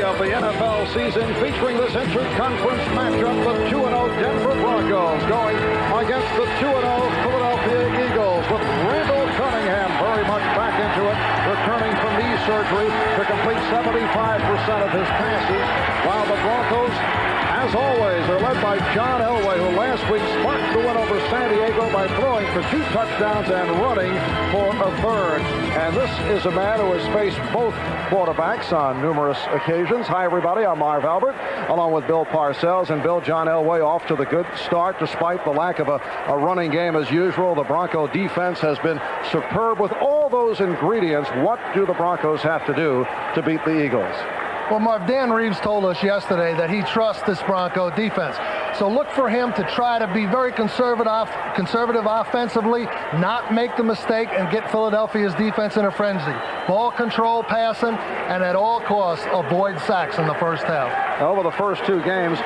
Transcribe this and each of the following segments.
of the NFL season, featuring this interconference matchup, the 2-0 Denver Broncos going against the 2-0 Philadelphia Eagles, with Randall Cunningham very much back into it, returning from knee surgery to complete 75% of his passes, while the Broncos, as always, are led by John Elway, who last week sparked the win over San Diego by throwing for 2 touchdowns and running for a third. And this is a man who has faced both quarterbacks on numerous occasions. Hi, everybody. I'm Marv Albert, along with Bill Parcells. And Bill, John Elway off to the good start despite the lack of a running game as usual. The Bronco defense has been superb with all those ingredients. What do the Broncos have to do to beat the Eagles? Well, Marv, Dan Reeves told us yesterday that he trusts this Bronco defense. So look for him to try to be very conservative offensively, not make the mistake, and get Philadelphia's defense in a frenzy. Ball control, passing, and at all costs, avoid sacks in the first half. Over the first 2 games,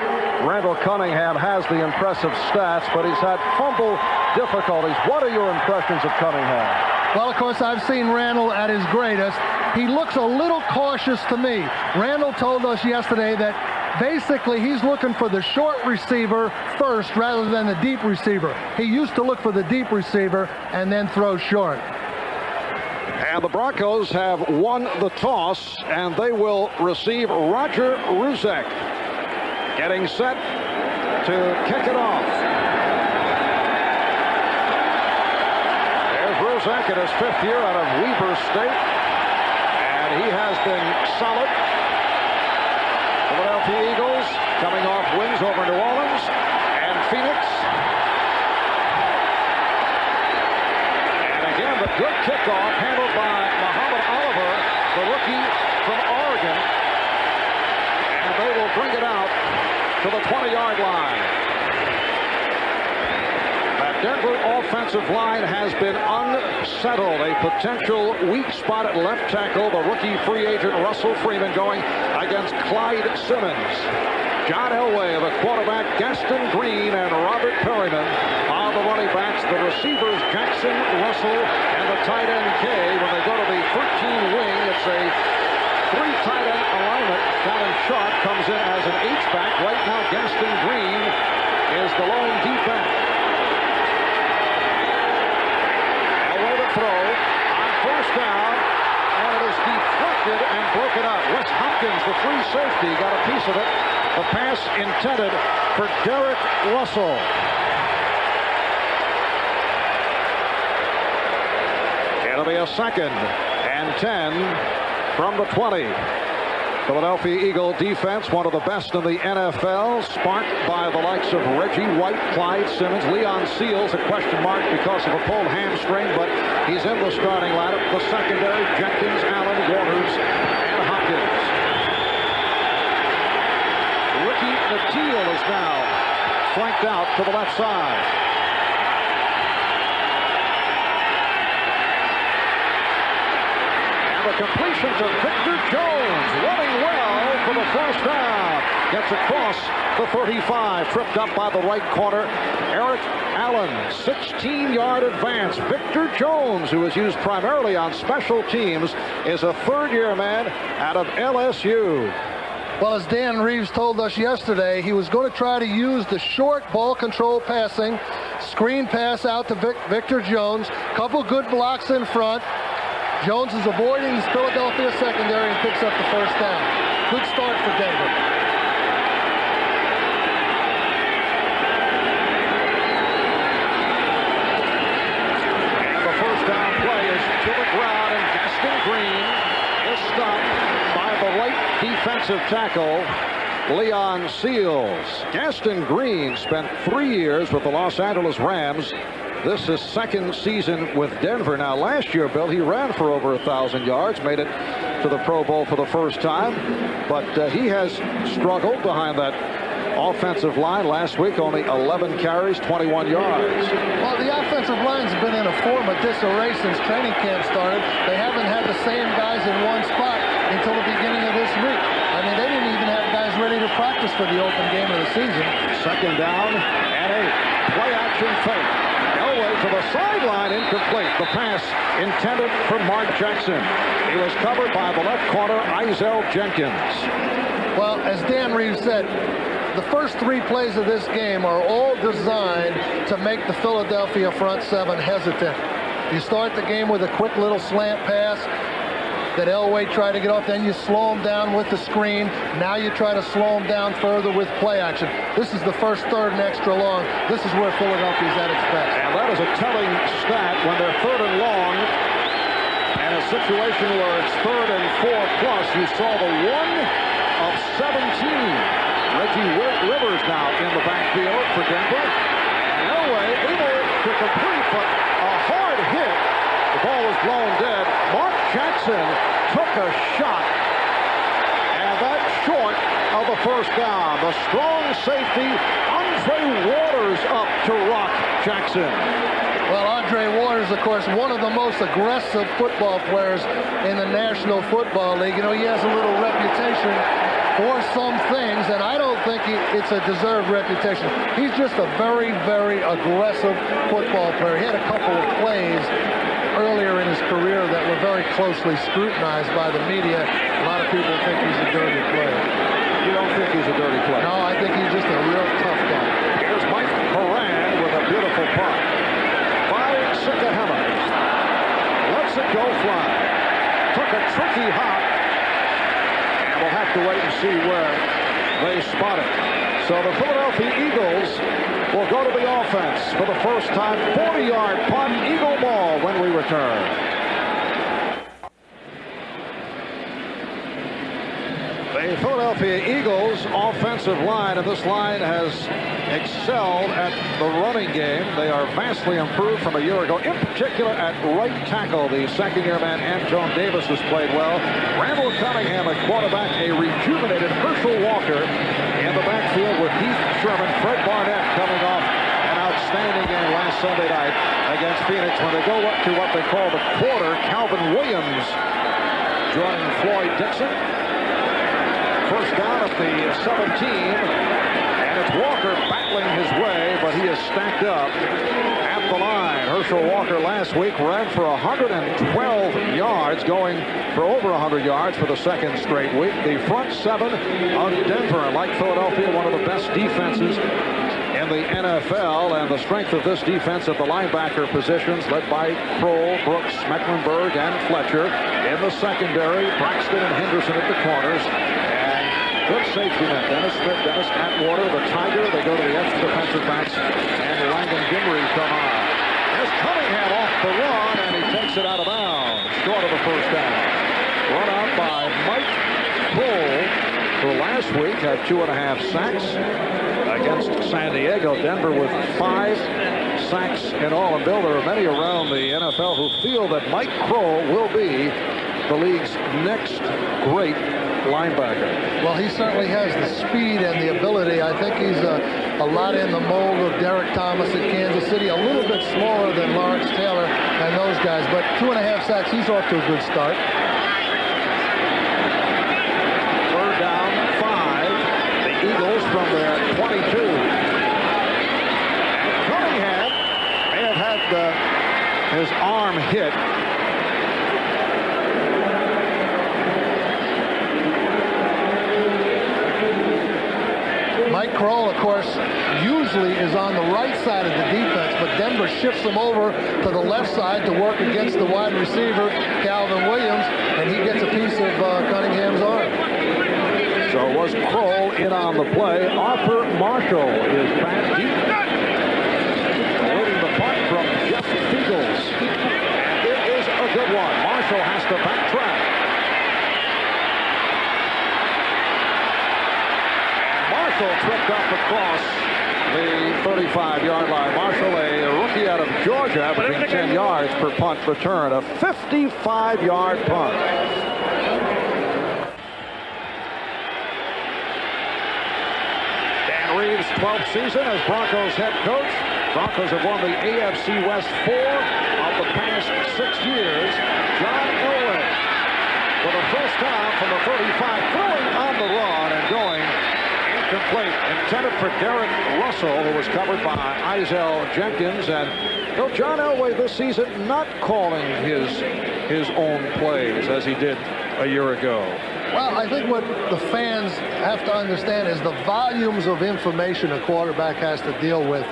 Randall Cunningham has the impressive stats, but he's had fumble difficulties. What are your impressions of Cunningham? Well, of course, I've seen Randall at his greatest. He looks a little cautious to me. Randall told us yesterday that basically he's looking for the short receiver first rather than the deep receiver. He used to look for the deep receiver and then throw short. And the Broncos have won the toss, and they will receive Roger Ruzek, getting set to kick it off. Ruzek in his 5th year out of Weber State, and he has been solid. Philadelphia Eagles coming off wins over New Orleans and Phoenix. And again, the good kickoff handled by Muhammad Oliver, the rookie from Oregon, and they will bring it out to the 20-yard line. Denver offensive line has been unsettled. A potential weak spot at left tackle. The rookie free agent Russell Freeman going against Clyde Simmons. John Elway, the quarterback, Gaston Green, and Robert Perryman are the running backs. The receivers, Jackson, Russell, and the tight end Kay. When they go to the 13 wing, it's a 3 tight end alignment. Fallon Sharp comes in as an H-back. Right now, Gaston Green is the lone D-back. Throw on first down, and it is deflected and broken up. Wes Hopkins, the free safety, got a piece of it. The pass intended for Derek Russell. It'll be a 2nd and 10 from the 20. Philadelphia Eagle defense, one of the best in the NFL, sparked by the likes of Reggie White, Clyde Simmons, Leon Seals, a question mark because of a pulled hamstring, but he's in the starting lineup. The secondary, Jenkins, Allen, Waters, and Hopkins. Ricky Nattiel is now flanked out to the left side. The completion to Victor Jones, running well for the first down. Gets across the 35, tripped up by the right corner. Eric Allen, 16-yard advance. Victor Jones, who is used primarily on special teams, is a 3rd-year man out of LSU. Well, as Dan Reeves told us yesterday, he was going to try to use the short ball control passing, screen pass out to Victor Jones, couple good blocks in front. Jones is avoiding his Philadelphia secondary and picks up the first down. Good start for Denver. And the first down play is to the ground, and Gaston Green is stopped by the right defensive tackle, Leon Seals. Gaston Green spent 3 years with the Los Angeles Rams. This is 2nd season with Denver. Now, last year, Bill, he ran for over 1,000 yards, made it to the Pro Bowl for the first time. But he has struggled behind that offensive line. Last week, only 11 carries, 21 yards. Well, the offensive line's been in a form of disarray since training camp started. They haven't had the same guys in one spot until the beginning of this week. I mean, they didn't even have guys ready to practice for the open game of the season. 2nd down and 8. Play action fake. Elway to the sideline, incomplete. The pass intended for Mark Jackson. He was covered by the left corner, Izell Jenkins. Well, as Dan Reeves said, the first 3 plays of this game are all designed to make the Philadelphia front 7 hesitant. You start the game with a quick little slant pass that Elway tried to get off. Then you slow him down with the screen. Now you try to slow him down further with play action. This is the first third and extra long. This is where Philadelphia's at its best. And that is a telling stat when they're third and long. And a situation where it's 3rd and 4 plus, you saw the 1 of 17. Reggie Rivers now in the backfield for Denver. And Elway able to complete, but a hard hit. The ball was blown dead. Mark Jackson took a shot, and that's short of the first down. The strong safety, Andre Waters, up to rock Jackson. Well, Andre Waters, of course, one of the most aggressive football players in the National Football League. You know, he has a little reputation for some things, and I don't think it's a deserved reputation. He's just a very, very aggressive football player. He had a couple of plays earlier in his career that were very closely scrutinized by the media. A lot of people think he's a dirty player. You don't think he's a dirty player? No, I think he's just a real tough guy. Here's Mike Horan with a beautiful punt. By Sikahema. Lets it go fly. Took a tricky hop. And we'll have to wait and see where they spot it. So the Philadelphia Eagles will go to the offense for the first time. 40-yard punt, Eagle ball when we return. The Philadelphia Eagles offensive line, and this line has excelled at the running game. They are vastly improved from a year ago, in particular at right tackle. The second-year man, Antone Davis, has played well. Randall Cunningham at quarterback, a rejuvenated Herschel Walker in the backfield with Heath Sherman. Fred Barnett coming off an outstanding game last Sunday night against Phoenix when they go up to what they call the quarter. Calvin Williams joining Floyd Dixon. First down at the 17, and it's Walker battling his way, but he is stacked up at the line. Herschel Walker last week ran for 112 yards, going for over 100 yards for the second straight week. The front 7 of Denver, like Philadelphia, one of the best defenses in the NFL, and the strength of this defense at the linebacker positions, led by Kroll, Brooks, Mecklenburg, and Fletcher. In the secondary, Braxton and Henderson at the corners. Good safety net. Dennis Smith, Dennis Atwater, the Tiger. They go to the extra defensive backs, and Langdon Gimri come on. There's Cunningham off the run, and he takes it out of bounds, short of the first down. Run out by Mike Kroll, who last week had 2.5 sacks against San Diego. Denver with 5 sacks in all. And Bill, there are many around the NFL who feel that Mike Kroll will be the league's next great linebacker. Well, he certainly has the speed and the ability. I think he's a lot in the mold of Derek Thomas at Kansas City, a little bit slower than Lawrence Taylor and those guys, but 2.5 sacks, he's off to a good start. Third down, 5. The Eagles from their 22. And Cunningham may have had his arm hit. Mike Kroll, of course, usually is on the right side of the defense, but Denver shifts him over to the left side to work against the wide receiver, Calvin Williams, and he gets a piece of Cunningham's arm. So was Kroll in on the play. Arthur Marshall is back deep. Awaiting the punt from Jeff Fiegels. And it is a good one. Marshall has to backtrack. Marshall tripped up across the 35-yard line. Marshall, a rookie out of Georgia, averaging 10 yards per punt return. A 55-yard punt. Dan Reeves' 12th season as Broncos head coach. Broncos have won the AFC West 4 of the past 6 years. John Elway for the first time from the 35, throwing on the run and going incomplete. Intended for Derek Russell, who was covered by Izell Jenkins. And John Elway this season not calling his own plays as he did a year ago. Well, I think what the fans have to understand is the volumes of information a quarterback has to deal with.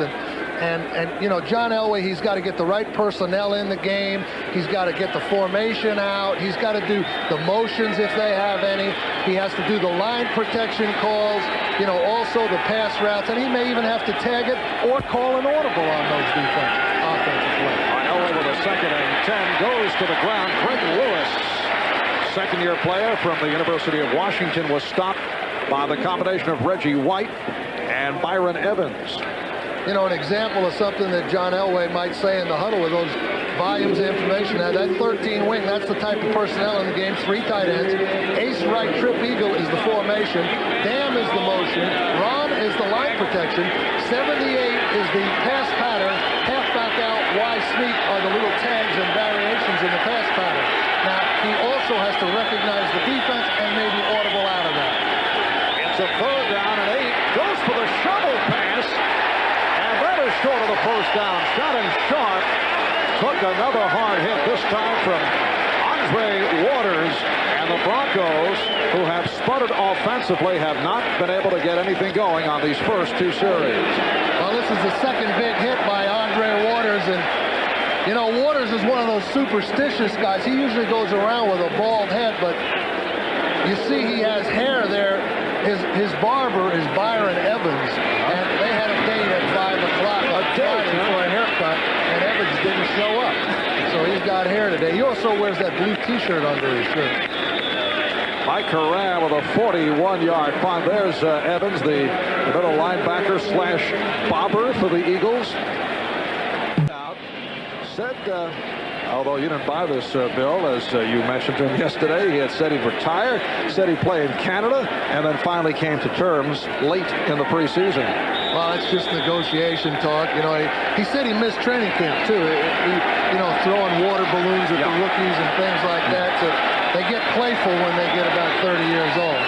And you know, John Elway, he's got to get the right personnel in the game. He's got to get the formation out. He's got to do the motions if they have any. He has to do the line protection calls, you know, also the pass routes. And he may even have to tag it or call an audible on those offensive plays. Elway with a 2nd and 10 goes to the ground. Greg Lewis, second-year player from the University of Washington, was stopped by the combination of Reggie White and Byron Evans. You know, an example of something that John Elway might say in the huddle with those volumes of information. Now, that 13 wing, that's the type of personnel in the game. 3 tight ends. Ace right trip eagle is the formation. Dam is the motion. Ron is the line protection. 78 is the pass pattern. Half back out, Y sneak are the little tags and variations in the pass pattern. Now, he also has to recognize the defense and maybe audible out of that. It's a 3rd down and 8. Goes for the shovel pass. Short of the first down. Shot and sharp. Took another hard hit, this time from Andre Waters. And the Broncos, who have sputtered offensively, have not been able to get anything going on these first 2 series. Well, this is the second big hit by Andre Waters. And, you know, Waters is one of those superstitious guys. He usually goes around with a bald head, but you see he has hair there. His barber is Byron Evans. And they had a date at 5 o'clock on Friday for a haircut, and Evans didn't show up. So he's got hair today. He also wears that blue T-shirt under his shirt. Mike Corral with a 41-yard punt. There's Evans, the middle linebacker / bobber for the Eagles. Said, although you didn't buy this, Bill, as you mentioned to him yesterday, he had said he'd retire, said he'd play in Canada, and then finally came to terms late in the preseason. Well, it's just negotiation talk. You know, he said he missed training camp, too. You know, throwing water balloons at the rookies and things like that. So they get playful when they get about 30 years old.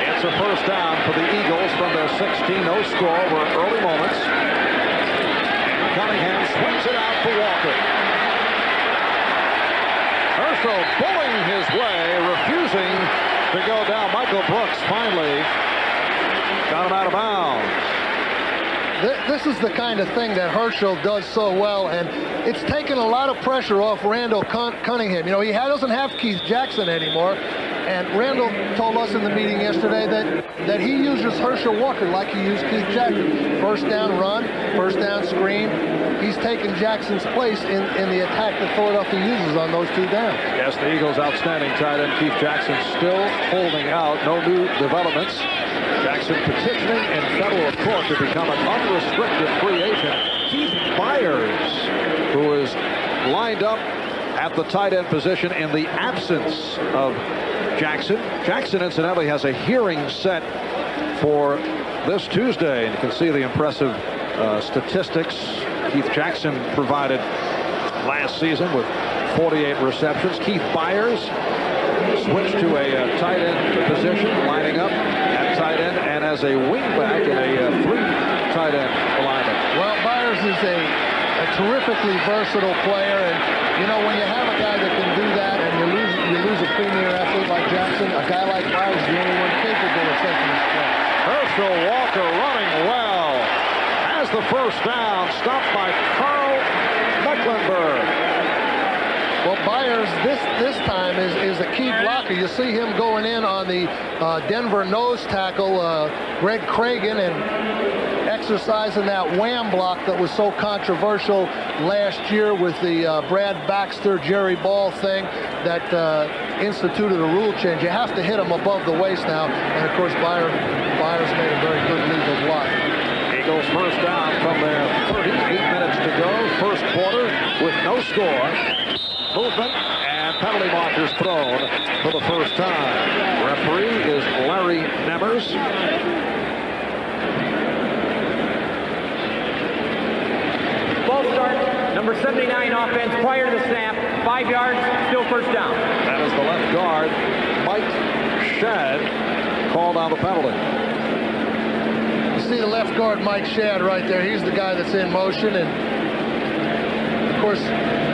It's a 1st down for the Eagles from their 16. No score. We're early moments. Cunningham swings it out for Walker. Herschel pulling his way, refusing to go down. Michael Brooks finally got him out of bounds. This is the kind of thing that Herschel does so well, and it's taken a lot of pressure off Randall Cunningham. You know, he doesn't have Keith Jackson anymore, and Randall told us in the meeting yesterday that he uses Herschel Walker like he used Keith Jackson. 1st down run, 1st down screen. He's taken Jackson's place in the attack that Philadelphia uses on those 2 downs. Yes, the Eagles' outstanding tight end Keith Jackson still holding out. No new developments. Jackson petitioning in federal court to become an unrestricted free agent. Keith Byers, who is lined up at the tight end position in the absence of Jackson. Jackson, incidentally, has a hearing set for this Tuesday, and you can see the impressive statistics Keith Jackson provided last season with 48 receptions. Keith Byers switched to a tight end position, lining up at tight end and as a wingback in a 3 tight end alignment. Well, Byers is a terrifically versatile player, and you know, when you have a guy that can do that and you lose a premier athlete like Jackson, a guy like Byers is the only one capable of taking his place. Herschel Walker running well. Has the 1st down, stopped by Carl Mecklenburg. Well, Byers this time is a key blocker. You see him going in on the Denver nose tackle, Greg Cragen, and exercising that wham block that was so controversial last year with the Brad Baxter, Jerry Ball thing that instituted a rule change. You have to hit him above the waist now, and of course Byers made a very good legal block. Eagles 1st down from their 38 minutes to go. 1st quarter with no score. Movement and penalty markers thrown for the 1st time. Referee is Larry Nemmers. Ball start, number 79 offense prior to the snap, 5 yards, still 1st down. That is the left guard, Mike Shad, called on the penalty. You see the left guard, Mike Shad, right there. He's the guy that's in motion, and of course,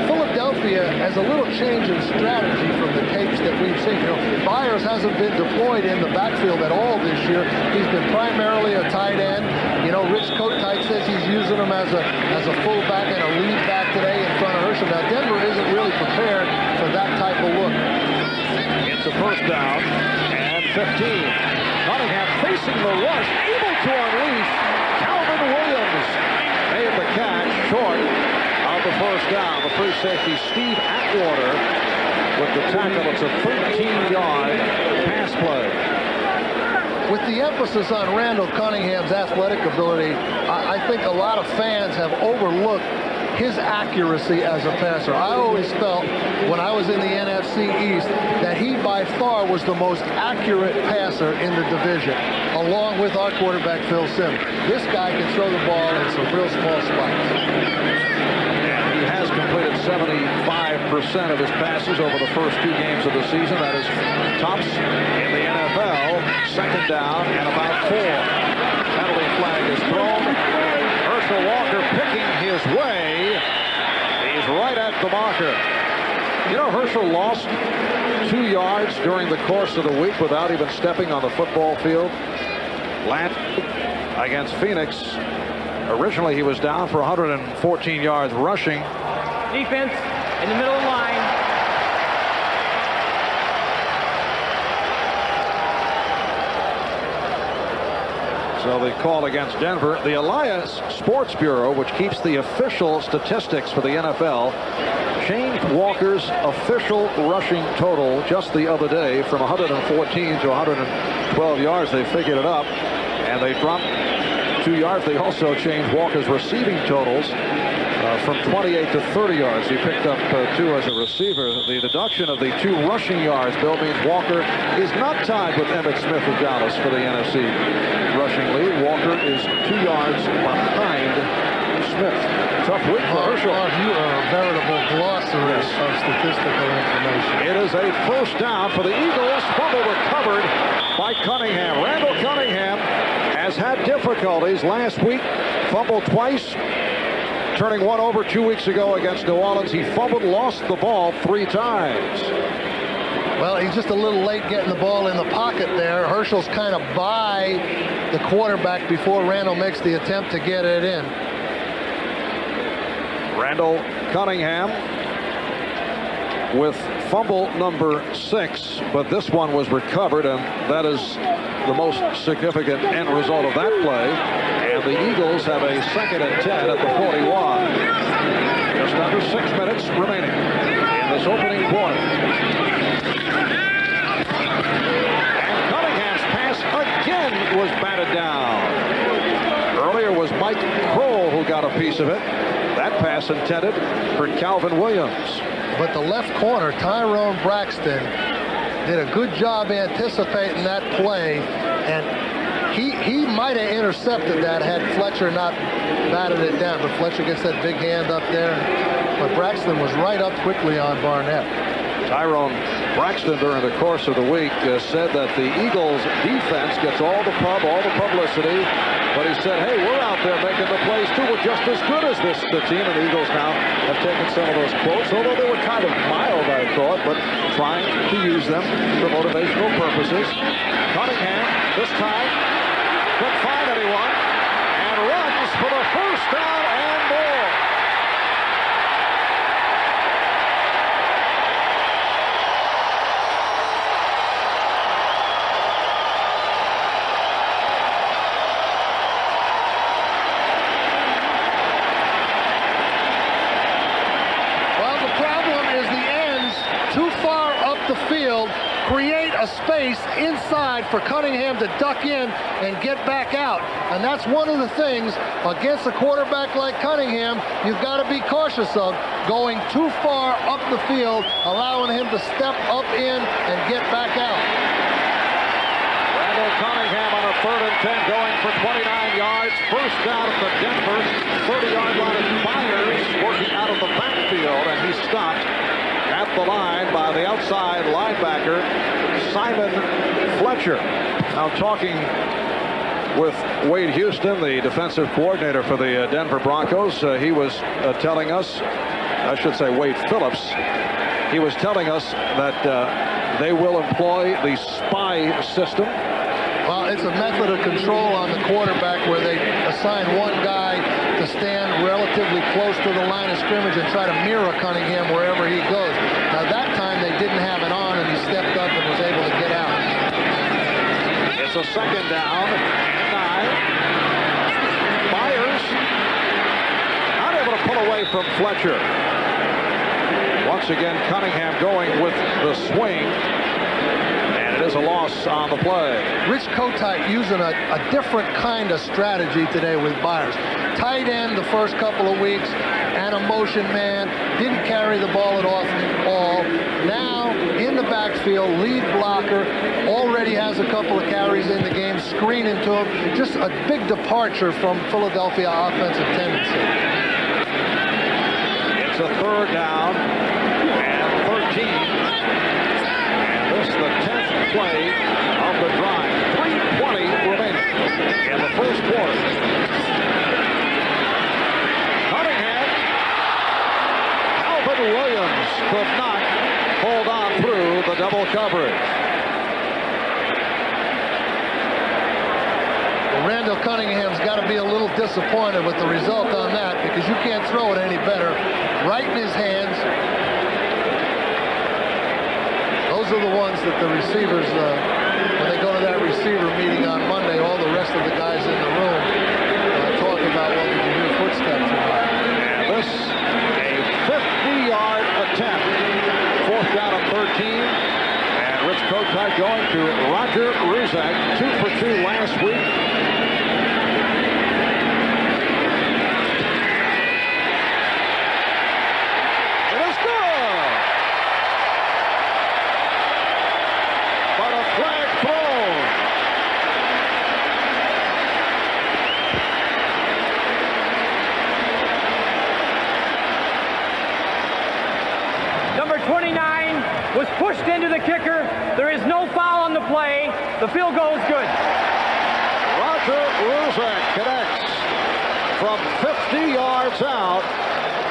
Philadelphia Philadelphia has a little change in strategy from the tapes that we've seen. You know, Byers hasn't been deployed in the backfield at all this year. He's been primarily a tight end. You know, Rich Kotite says he's using him as a fullback and a lead back today in front of Herschel. Now, Denver isn't really prepared for that type of look. It's a first down and 15. Cunningham facing the rush, able to unleash. Calvin Williams made the catch short of the first down. The free safety Steve Atwater with the tackle. It's a 13-yard pass play. With the emphasis on Randall Cunningham's athletic ability, I think a lot of fans have overlooked his accuracy as a passer. I always felt when I was in the NFC East that he by far was the most accurate passer in the division, along with our quarterback Phil Simms. This guy can throw the ball in some real small spots. And he has completed 75% of his passes over the first 2 games of the season. That is tops in the NFL. Second down and about 4. Penalty flag is thrown. Herschel Walker picking his way. He's right at the marker. You know, Herschel lost 2 yards during the course of the week without even stepping on the football field. Last against Phoenix, originally he was down for 114 yards rushing. Defense in the middle of the line. So the call against Denver. The Elias Sports Bureau, which keeps the official statistics for the NFL, changed Walker's official rushing total just the other day from 114 to 112 yards. They figured it up, and they dropped 2 yards. They also changed Walker's receiving totals from 28 to 30 yards. He picked up 2 as a receiver. The deduction of the 2 rushing yards, Bill, means Walker is not tied with Emmitt Smith of Dallas for the NFC rushing lead. Walker is 2 yards behind Smith. Tough week for Herschel. You are a veritable glossary of statistical information. It is a first down for the Eagles. Fumble recovered by Cunningham. Randall Cunningham has had difficulties last week. Fumbled twice, turning one over 2 weeks ago against New Orleans. He fumbled, lost the ball 3 times. Well, he's just a little late getting the ball in the pocket there. Herschel's kind of by the quarterback before Randall makes the attempt to get it in. Randall Cunningham with fumble number 6, but this one was recovered, and that is the most significant end result of that play. And the Eagles have a 2nd and 10 at the 41. Just under 6 minutes remaining in this opening quarter. And Cunningham's pass again was batted down. Earlier was Mike Kroll who got a piece of it. That pass intended for Calvin Williams. But the left corner, Tyrone Braxton, did a good job anticipating that play, and he might have intercepted that had Fletcher not batted it down. But Fletcher gets that big hand up there. But Braxton was right up quickly on Barnett. Tyrone Braxton during the course of the week said that the Eagles defense gets all the publicity, but he said, hey, we're out there making the plays too. We're just as good as this team. And the Eagles now have taken some of those quotes, although they were kind of mild, I thought, but trying to use them for motivational purposes. Cunningham this time couldn't find anyone and runs for the first down and more. Create a space inside for Cunningham to duck in and get back out. And that's one of the things against a quarterback like Cunningham you've got to be cautious of, going too far up the field, allowing him to step up in and get back out. Randall Cunningham on a 3rd and 10 going for 29 yards. First down at the Denver 30-yard line, and Byers working out of the backfield, and he stopped at the line by the outside linebacker, Simon Fletcher. Now talking with Wade Houston, the defensive coordinator for the Denver Broncos, he was telling us I should say Wade Phillips, he was telling us that they will employ the spy system. Well, it's a method of control on the quarterback where they assign one guy to stand relatively close to the line of scrimmage and try to mirror Cunningham wherever he goes. Now, that time they didn't have it on, and he stepped up and was able to get out. It's a second down and 9. Myers not able to pull away from Fletcher. Once again, Cunningham going with the swing. It is a loss on the play. Rich Kotite using a different kind of strategy today with Byers. Tight end the first couple of weeks and a motion man. Didn't carry the ball at all. Now in the backfield, lead blocker. Already has a couple of carries in the game, screening to him. Just a big departure from Philadelphia offensive tendency. It's a third down and 13. This is the 10th play of the drive. 3:20 remaining in the first quarter. Cunningham. Calvin Williams could not hold on through the double coverage. Well, Randall Cunningham's got to be a little disappointed with the result on that, because you can't throw it any better. Right in his hands. Those are the ones that the receivers, when they go to that receiver meeting on Monday, all the rest of the guys in the room talk about, well, did you hear footsteps or not? And this, a 50-yard attempt. Fourth down and 13. And Rich Kotite going to Roger Ruzak, 2 for 2 last week. Was pushed into the kicker. There is no foul on the play. The field goal is good. Roger Ruzak connects from 50 yards out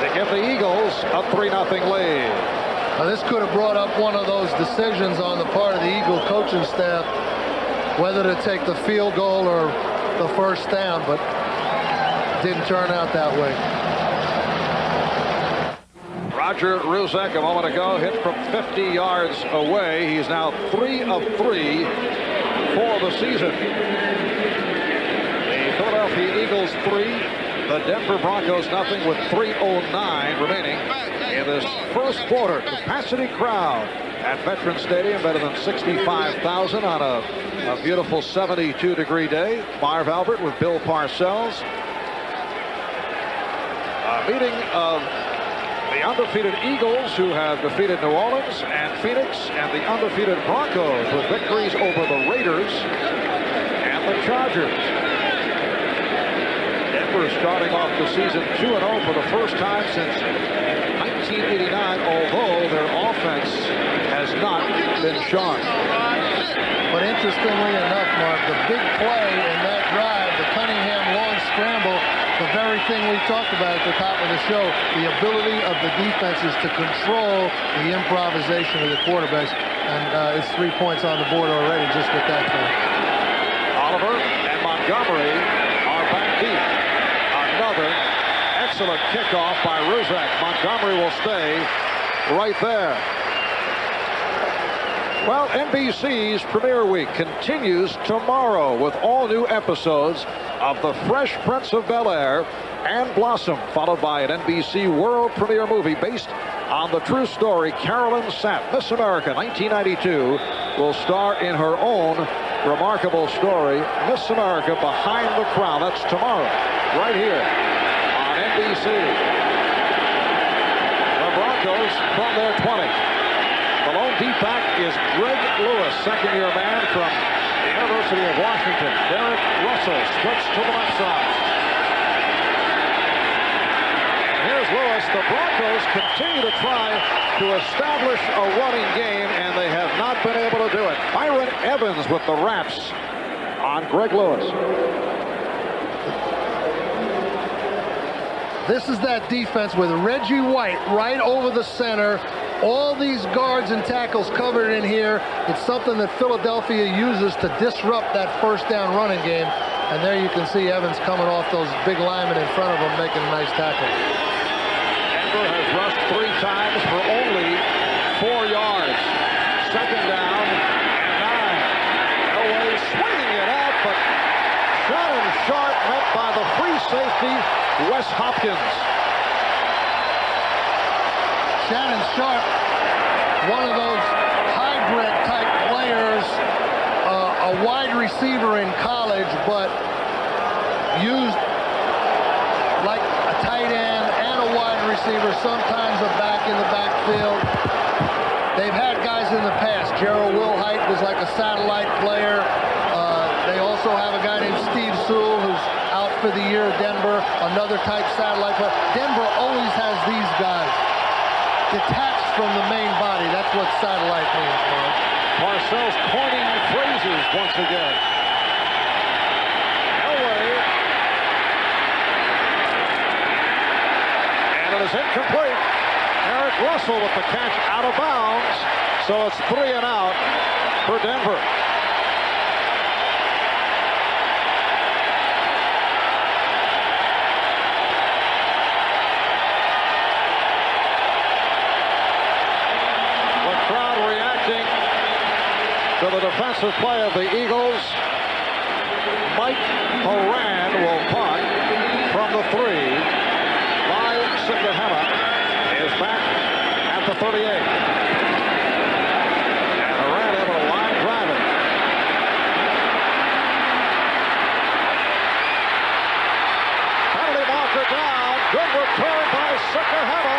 to give the Eagles a 3-0 lead. Now, this could have brought up one of those decisions on the part of the Eagle coaching staff, whether to take the field goal or the first down, but it didn't turn out that way. Roger Ruzak a moment ago hit from 50 yards away. He's now 3 of 3 for the season. The Philadelphia Eagles 3, the Denver Broncos nothing with 3:09 remaining in this first quarter. Capacity crowd at Veterans Stadium, better than 65,000 on a beautiful 72-degree day. Marv Albert with Bill Parcells. A meeting of the undefeated Eagles, who have defeated New Orleans and Phoenix, and the undefeated Broncos with victories over the Raiders and the Chargers. Denver starting off the season 2-0 for the first time since 1989, although their offense has not been sharp. But interestingly enough, Mark, the big play in that drive, the Cunningham long scramble, the very thing we talked about at the top of the show, the ability of the defenses to control the improvisation of the quarterbacks. And it's 3 points on the board already just with that play. Oliver and Montgomery are back deep. Another excellent kickoff by Ruzak. Montgomery will stay right there. Well, NBC's Premiere Week continues tomorrow with all new episodes of The Fresh Prince of Bel-Air and Blossom, followed by an NBC world premiere movie based on the true story. Carolyn Sapp, Miss America 1992, will star in her own remarkable story, Miss America Behind the Crown. That's tomorrow, right here on NBC. The Broncos from their 20. The lone D-back is Greg Lewis, second-year man from the University of Washington. Derek Russell splits to the left side. And here's Lewis. The Broncos continue to try to establish a running game, and they have not been able to do it. Byron Evans with the wraps on Greg Lewis. This is that defense with Reggie White right over the center. All these guards and tackles covered in here. It's something that Philadelphia uses to disrupt that first down running game. And there you can see Evans coming off those big linemen in front of him, making a nice tackle. Denver has rushed 3 times for only 4 yards. Second down and 9. Elway swinging it out, but Shannon Sharp met by the free safety, Wes Hopkins. Shannon Sharp, one of those hybrid type players, a wide receiver in college, but used like a tight end and a wide receiver, sometimes a back in the backfield. They've had guys in the past. Gerald Wilhite was like a satellite player. They also have a guy named Steve Sewell who's out for the year at Denver, another type satellite player. Denver always has these guys detached from the main body. That's what satellite means, Marv. Parcells coining phrases once again. Elway. And it is incomplete. Eric Russell with the catch out of bounds. So it's 3 and out for Denver. The crowd reacting to the defensive play of the Eagles. Mike Horan will punt from the 3. Live Sikahema is back at the 38. And Horan able to line drive it. Penalty marker down. Good return by Sikahema.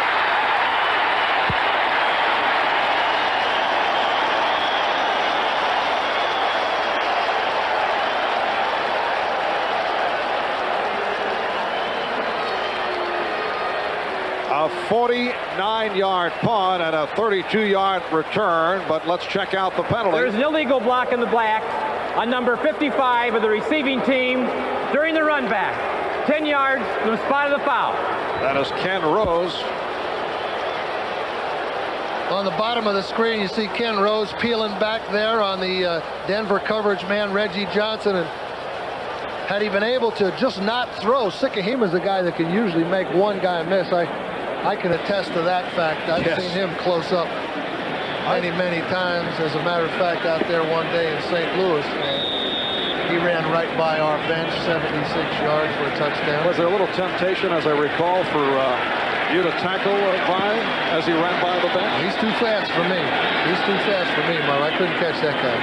A 49-yard punt and a 32-yard return, but let's check out the penalty. There's an illegal block in the black on number 55 of the receiving team during the run back. 10 yards from the spot of the foul. That is Ken Rose. On the bottom of the screen, you see Ken Rose peeling back there on the Denver coverage man, Reggie Johnson. And had he been able to just not throw, Sikahema's a guy that can usually make one guy miss. I can attest to that fact. I've seen him close up many times. As a matter of fact, out there one day in St. Louis, he ran right by our bench, 76 yards for a touchdown. Was there a little temptation, as I recall, for you to tackle Byron as he ran by the bench? He's too fast for me. He's too fast for me, Marv. I couldn't catch that guy.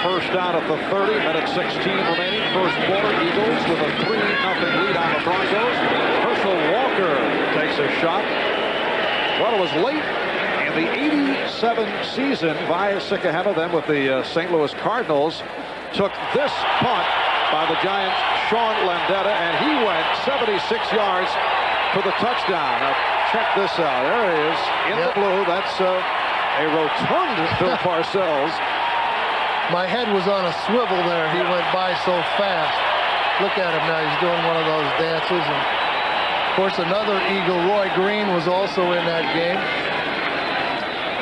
First down at the 30, minute 16 remaining. First quarter, Eagles with a 3-0 lead on the Broncos. Herschel Walker takes a shot. Well, it was late in the 87 season. Vi Sikahema, then with the St. Louis Cardinals, took this punt by the Giants' Sean Landeta, and he went 76 yards for the touchdown. Now, check this out. There it is in the blue. That's a rotund Bill Parcells. My head was on a swivel there. He went by so fast. Look at him now. He's doing one of those dances. And of course, another Eagle, Roy Green, was also in that game.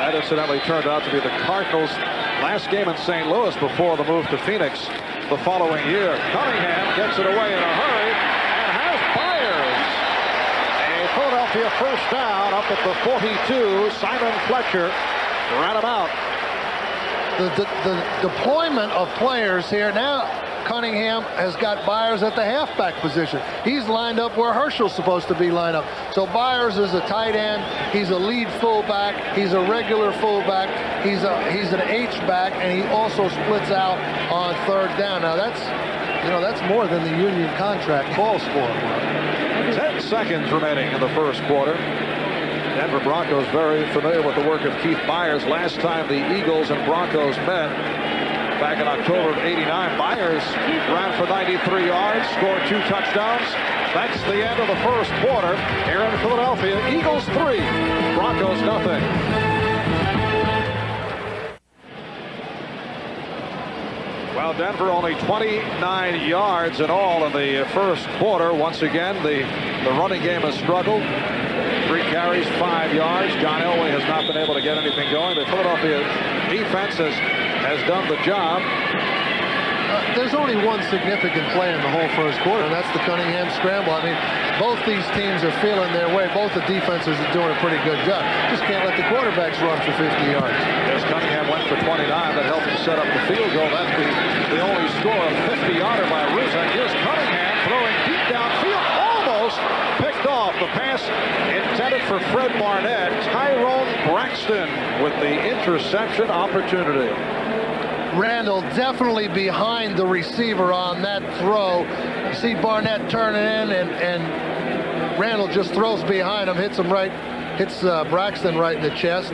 That incidentally turned out to be the Cardinals' last game in St. Louis before the move to Phoenix the following year. Cunningham gets it away in a hurry and has Byers. A Philadelphia first down up at the 42. Simon Fletcher ran him out. The deployment of players here now. Cunningham has got Byers at the halfback position. He's lined up where Herschel's supposed to be lined up. So Byers is a tight end. He's a lead fullback. He's a regular fullback. He's an H-back, and he also splits out on third down. Now that's more than the union contract calls for. 10 seconds remaining in the first quarter. Denver Broncos very familiar with the work of Keith Byers. Last time the Eagles and Broncos met back in October of '89, Byers ran for 93 yards, scored 2 touchdowns. That's the end of the first quarter here in Philadelphia. Eagles 3, Broncos nothing. Well, Denver only 29 yards in all in the first quarter. Once again, the running game has struggled. 3 carries, 5 yards. John Elway has not been able to get anything going. The Philadelphia defense has done the job. There's only one significant play in the whole first quarter, and that's the Cunningham scramble. I mean, both these teams are feeling their way. Both the defenses are doing a pretty good job. Just can't let the quarterbacks run for 50 yards. Yes, Cunningham went for 29. That helped him set up the field goal. That's the only score, a 50-yarder by Ruzek. Here's Cunningham throwing deep downfield. Almost picked off. The pass intended for Fred Barnett. Tyrone Braxton with the interception opportunity. Randall definitely behind the receiver on that throw. You see Barnett turning in, and Randall just throws behind him, hits Braxton right in the chest.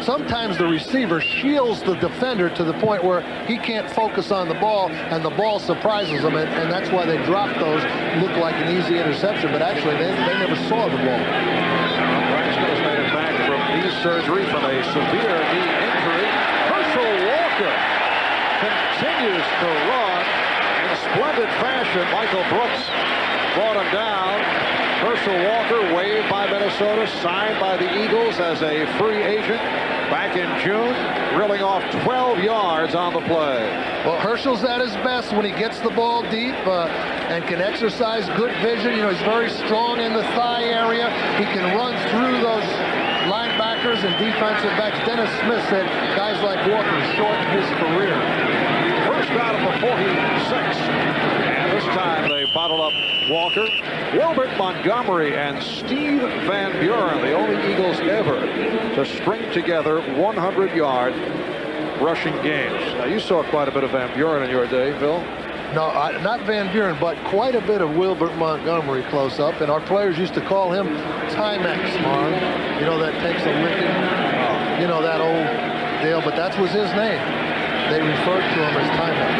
Sometimes the receiver shields the defender to the point where he can't focus on the ball, and the ball surprises him, and that's why they dropped those. Looked like an easy interception, but actually they never saw the ball. Braxton has made it back from knee surgery from a severe knee injury. Herschel Walker continues to run in splendid fashion. Michael Brooks brought him down. Herschel Walker waived by Minnesota, signed by the Eagles as a free agent back in June, reeling off 12 yards on the play. Well, Herschel's at his best when he gets the ball deep and can exercise good vision. You know, he's very strong in the thigh area. He can run through those linebackers and defensive backs. Dennis Smith said guys like Walker shorten his career. First out of the 46. And this time they bottle up Walker. Wilbert Montgomery and Steve Van Buren, the only Eagles ever to string together 100-yard rushing games. Now, you saw quite a bit of Van Buren in your day, Bill. No, not Van Buren, but quite a bit of Wilbert Montgomery close up. And our players used to call him Timex, Marv. You know, that takes a licking. You know, that old deal, but that was his name. They referred to him as Timex.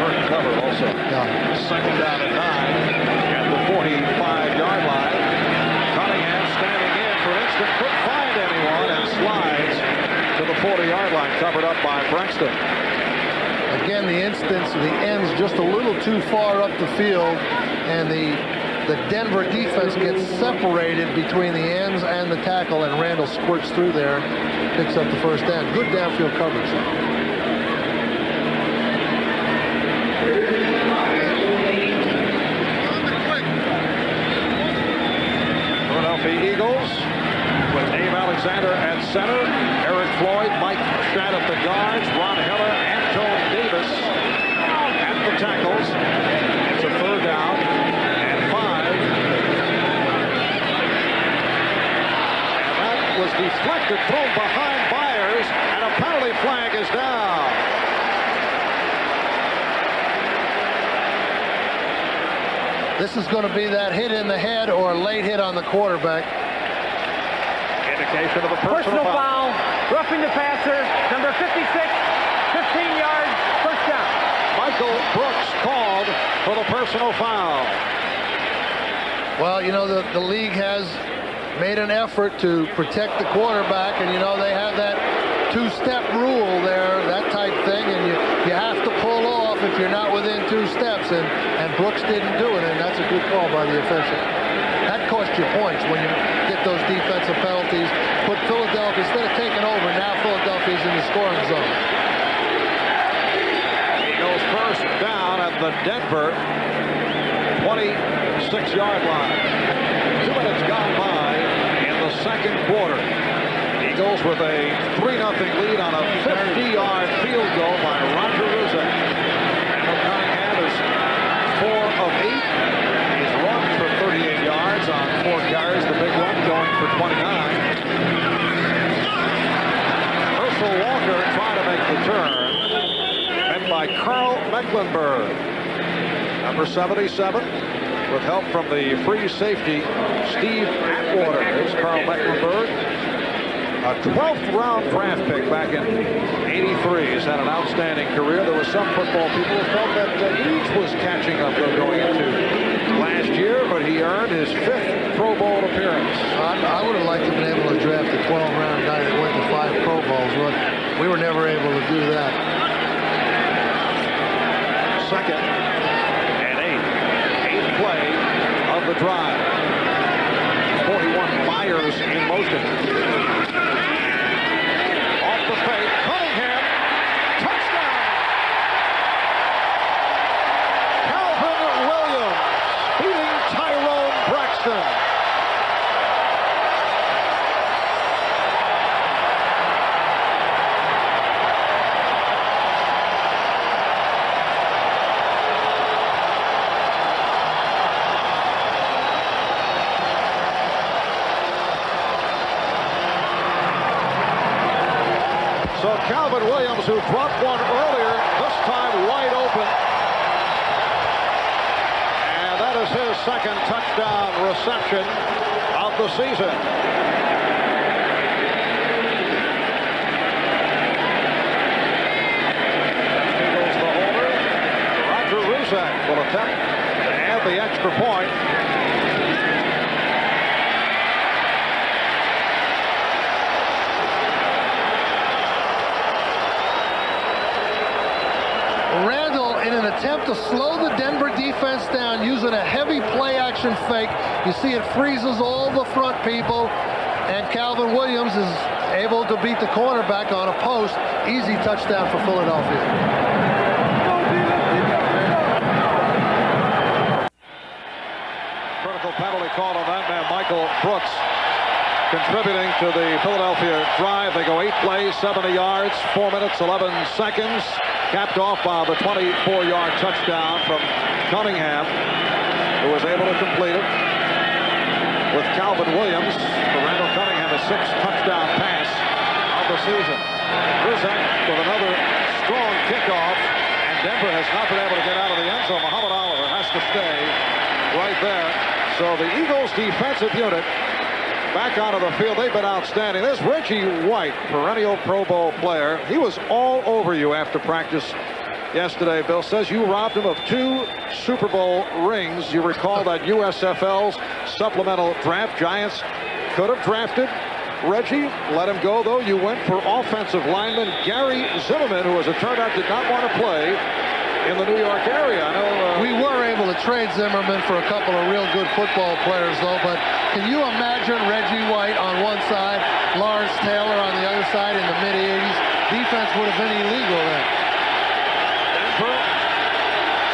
Hurt cover also. Yeah. Second down and 9 at the 45-yard line. Cunningham standing in for an instant, couldn't find anyone, and slides to the 40-yard line, covered up by Braxton. Again, the ends just a little too far up the field, and the Denver defense gets separated between the ends and the tackle, and Randall squirts through there and picks up the first down. Good downfield coverage. Philadelphia Eagles with Abe Alexander at center, Eric Floyd, Mike Shadd at the guards, Ron Heller, Antone Davis at the tackles. It's a third down and 5. And that was deflected, thrown behind Byers, and a penalty flag is down. This is going to be that hit in the head or a late hit on the quarterback. Indication of a personal foul. Roughing the passer, number 56, 15 yards, first down. Michael Brooks called for the personal foul. Well, you know, the league has made an effort to protect the quarterback, and, you know, they have that two-step rule there, that type thing, and you have to pull off if you're not within 2 steps, and Brooks didn't do it, and that's a good call by the official. That cost you points when you get those defensive penalties. Put Philadelphia, instead of taking over, now Philadelphia's in the scoring zone. Eagles first down at the Denver 26-yard line. 2 minutes gone by in the second quarter. Eagles with a 3-0 lead on a 50-yard field goal by Roger Ruzek. Randall Cunningham is 4 of 8. He's run for 38 yards on 4 carries. The big one going for 29. Herschel Walker trying to make the turn. Met by Carl Mecklenburg. Number 77. With help from the free safety, Steve Atwater. There's Carl Mecklenburg. A 12th round draft pick back in '83. He's had an outstanding career. There were some football people who felt that age was catching up though going into last year, but he earned his 5th Pro Bowl appearance. I would have liked to have been able to draft a 12-round guy that went to 5 Pro Bowls, but we were never able to do that. second and eighth play of the drive. 41 fires in motion. Off the fake, Cunningham, touchdown! Calvin Williams beating Tyrone Braxton. So Calvin Williams, who dropped one earlier, this time wide open. And that is his second touchdown reception of the season. Eagles the holder. Roger Ruzak will attempt to add the extra point. Randall, in an attempt to slow the Denver defense down using a heavy play action fake. You see it freezes all the front people, and Calvin Williams is able to beat the cornerback on a post. Easy touchdown for Philadelphia. Critical penalty called on that man, Michael Brooks, contributing to the Philadelphia drive. They go 8 plays, 70 yards, 4 minutes, 11 seconds. Capped off by the 24-yard touchdown from Cunningham, who was able to complete it. With Calvin Williams, for Randall Cunningham, a 6th touchdown pass of the season. Ruzak with another strong kickoff, and Denver has not been able to get out of the end zone. Muhammad Oliver has to stay right there. So the Eagles defensive unit back onto the field. They've been outstanding. There's Reggie White, perennial Pro Bowl player. He was all over you after practice yesterday. Bill says you robbed him of 2 Super Bowl rings. You recall that USFL's supplemental draft. Giants could have drafted Reggie, let him go, though. You went for offensive lineman Gary Zimmerman, who, as it turned out, did not want to play in the New York area. I know we were able to trade Zimmerman for a couple of real good football players, though. But can you imagine Reggie White on one side, Lawrence Taylor on the other side in the mid-'80s? Defense would have been illegal then. Denver,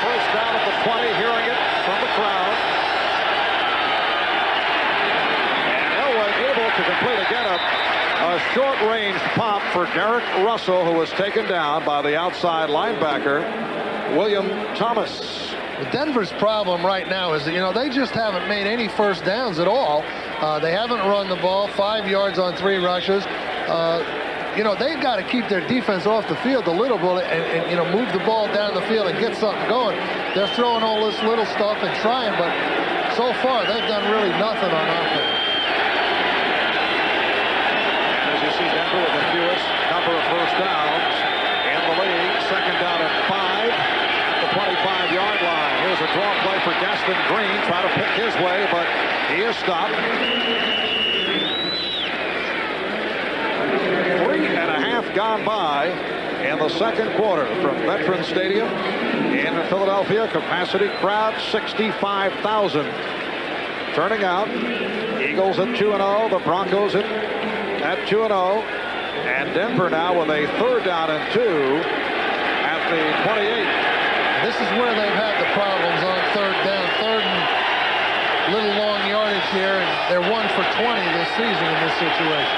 first down at the 20, hearing it from the crowd. And Elway able to complete again a short-range pop for Derek Russell, who was taken down by the outside linebacker, William Thomas. Denver's problem right now is that, they just haven't made any first downs at all. They haven't run the ball, 5 yards on 3 rushes. They've got to keep their defense off the field a little bit and move the ball down the field and get something going. They're throwing all this little stuff and trying, but so far they've done really nothing on offense. As you see, Denver with the fewest number of first downs in the league. Second down at 5 at the 25-yard line. Here's a draw play for Gaston Green. Try to pick his way, but he is stopped. 3.5 gone by in the second quarter from Veterans Stadium in Philadelphia. Capacity crowd 65,000 turning out. Eagles at 2-0. The Broncos at 2-0. And Denver now with a 3rd down and 2 at the 28. This is where they've had the problems on 3rd down. 3rd and little long yardage here, and they're 1 for 20 this season in this situation.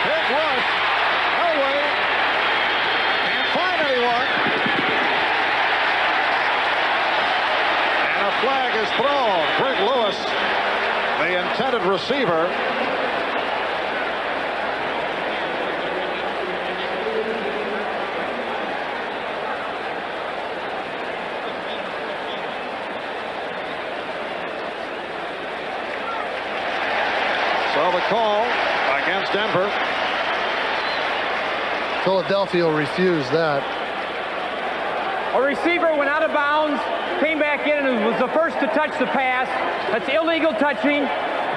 Big rush. Elway can't find anyone. And a flag is thrown. Greg Lewis, the intended receiver. So the call against Denver. Philadelphia will refuse that. A receiver went out of bounds, came back in, and was the first to touch the pass. That's illegal touching.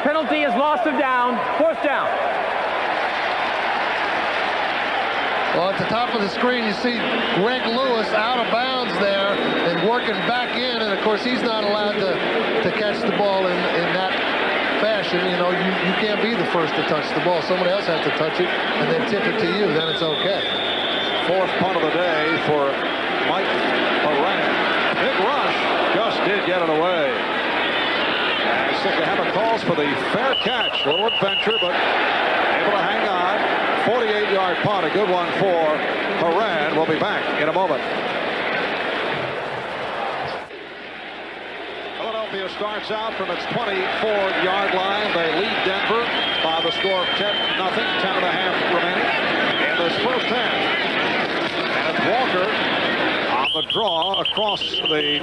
Penalty is loss of down. 4th down. Well, at the top of the screen, you see Greg Lewis out of bounds there and working back in. And, of course, he's not allowed to catch the ball in that fashion. You know, you can't be the first to touch the ball. Somebody else has to touch it and then tip it to you. Then it's okay. Fourth punt of the day for Mike Moran. Big rush. Just did get it away. And Sikahema calls for the fair catch. A little adventure, but able to hang on. 48-yard punt, a good one for Haran. We'll be back in a moment. Philadelphia starts out from its 24-yard line. They lead Denver by the score of 10-0, 10.5 remaining in this first half. And it's Walker on the draw across the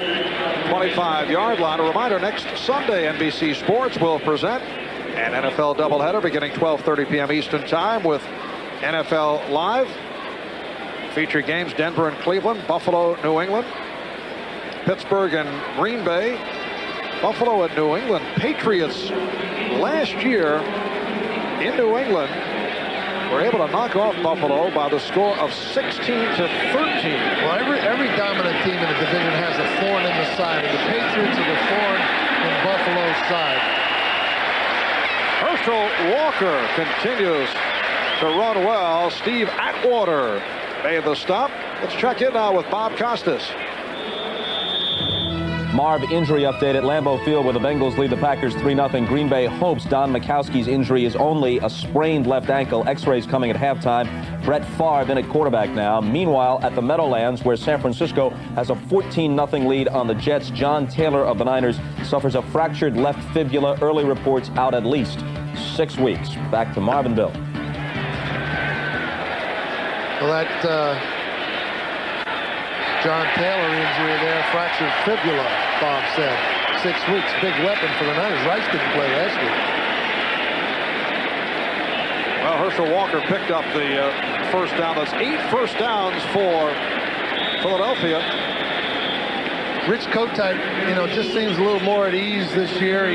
25-yard line. A reminder, next Sunday, NBC Sports will present an NFL doubleheader beginning 12:30 p.m. Eastern Time with NFL Live. Feature games Denver and Cleveland, Buffalo, New England, Pittsburgh and Green Bay, Buffalo and New England. Patriots last year in New England were able to knock off Buffalo by the score of 16-13. Well, every dominant team in the division has a thorn in the side, and the Patriots are the thorn in Buffalo's side. Herschel Walker continues to run well. Steve Atwater made the stop. Let's check in now with Bob Costas. Marv, injury update at Lambeau Field where the Bengals lead the Packers 3-0. Green Bay hopes Don Majkowski's injury is only a sprained left ankle. X-rays coming at halftime. Brett Favre in at quarterback now. Meanwhile, at the Meadowlands, where San Francisco has a 14-0 lead on the Jets, John Taylor of the Niners suffers a fractured left fibula. Early reports out at least 6 weeks. Back to Marv and Bill. Well, that John Taylor injury there, fractured fibula, Bob said. 6 weeks, big weapon for the Niners. Rice didn't play last week. Well, Herschel Walker picked up the first down. That's 8 first downs for Philadelphia. Rich Kotite, you know, just seems a little more at ease this year.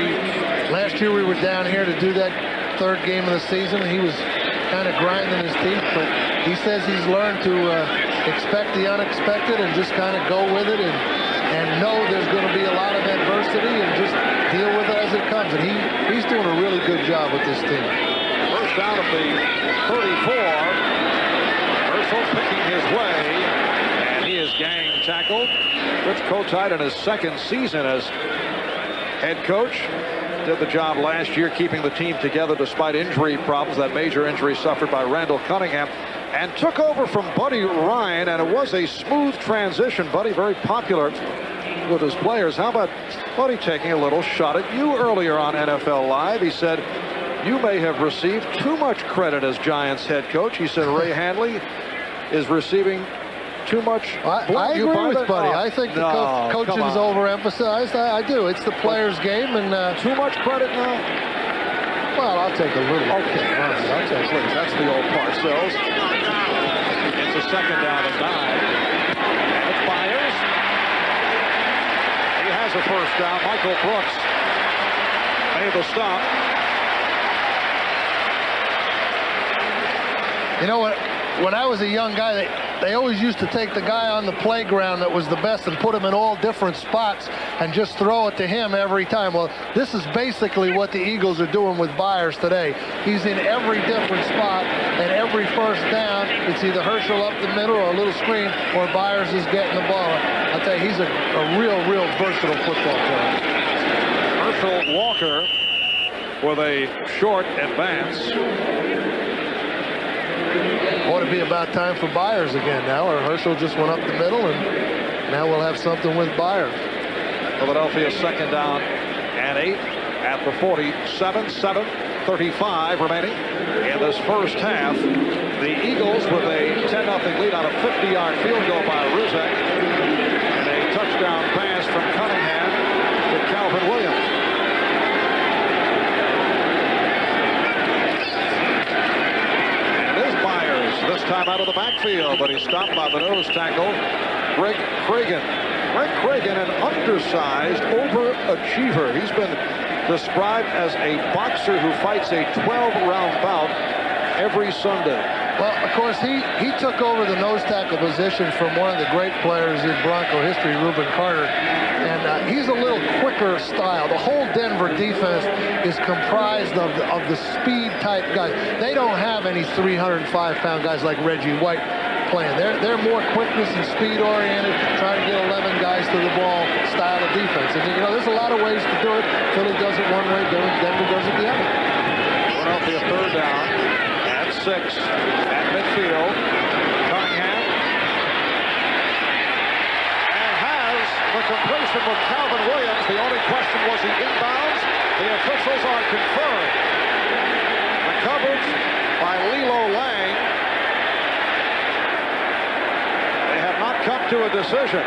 Last year we were down here to do that third game of the season. He was kind of grinding his teeth, but he says he's learned to expect the unexpected and just kind of go with it and know there's going to be a lot of adversity and just deal with it as it comes. And he's doing a really good job with this team. First down of the 34. Herschel picking his way, and he is gang tackled. Rich Kotite in his second season as head coach. Did the job last year keeping the team together despite injury problems, that major injury suffered by Randall Cunningham, and took over from Buddy Ryan, and it was a smooth transition. Buddy very popular with his players. How about Buddy taking a little shot at you earlier on NFL Live? He said, you may have received too much credit as Giants head coach. He said Ray Handley is receiving too much. I agree with Buddy. I think the coaching's overemphasized. I do. It's the players' game, and too much credit now. Well, I'll take a little. Okay, I'll take it. That's the old Parcells. It's a second down and 9. It's Byers. He has a first down. Michael Brooks made the stop. You know what? When I was a young guy, they always used to take the guy on the playground that was the best and put him in all different spots and just throw it to him every time. Well, this is basically what the Eagles are doing with Byers today. He's in every different spot, and every first down, it's either Herschel up the middle or a little screen, or Byers is getting the ball. I'll tell you, he's a real versatile football player. Herschel Walker with a short advance. Ought to be about time for Byers again now, or Herschel just went up the middle, and now we'll have something with Byers. Philadelphia second down and 8 at the 47, 7:35 remaining in this first half. The Eagles with a 10-0 lead on a 50-yard field goal by Rizek, and a touchdown pass from Cunningham to Calvin Williams. This time out of the backfield, but he's stopped by the nose tackle, Greg Cragen. Greg Cragen, an undersized overachiever. He's been described as a boxer who fights a 12-round bout every Sunday. Well, of course, he took over the nose tackle position from one of the great players in Bronco history, Reuben Carter. And he's a little quicker style. The whole Denver defense is comprised of the speed-type guys. They don't have any 305-pound guys like Reggie White playing. They're more quickness and speed-oriented, trying to get 11 guys to the ball style of defense. And, you know, there's a lot of ways to do it. Philly does it one way, Denver does it the other. Philadelphia third down at 6 at midfield. Cunningham. And has the completion with Calvin Williams. The only question was he inbounds. The officials are confirmed. The coverage by Lilo Lang. They have not come to a decision.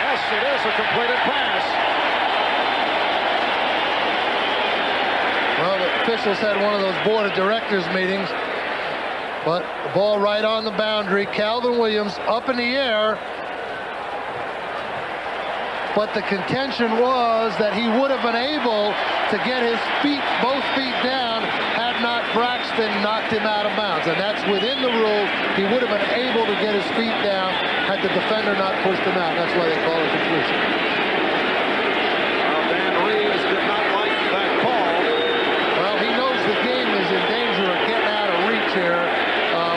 Yes, it is a completed pass. Well, the officials had one of those board of directors meetings, but the ball right on the boundary. Calvin Williams up in the air, but the contention was that he would have been able to get his both feet down had not Braxton knocked him out of bounds, and that's within the rules. He would have been able to get his feet down had the defender not pushed him out. That's why they call it completion. Well, Dan Reeves did not like that call. Well, he knows the game is in danger of getting out of reach here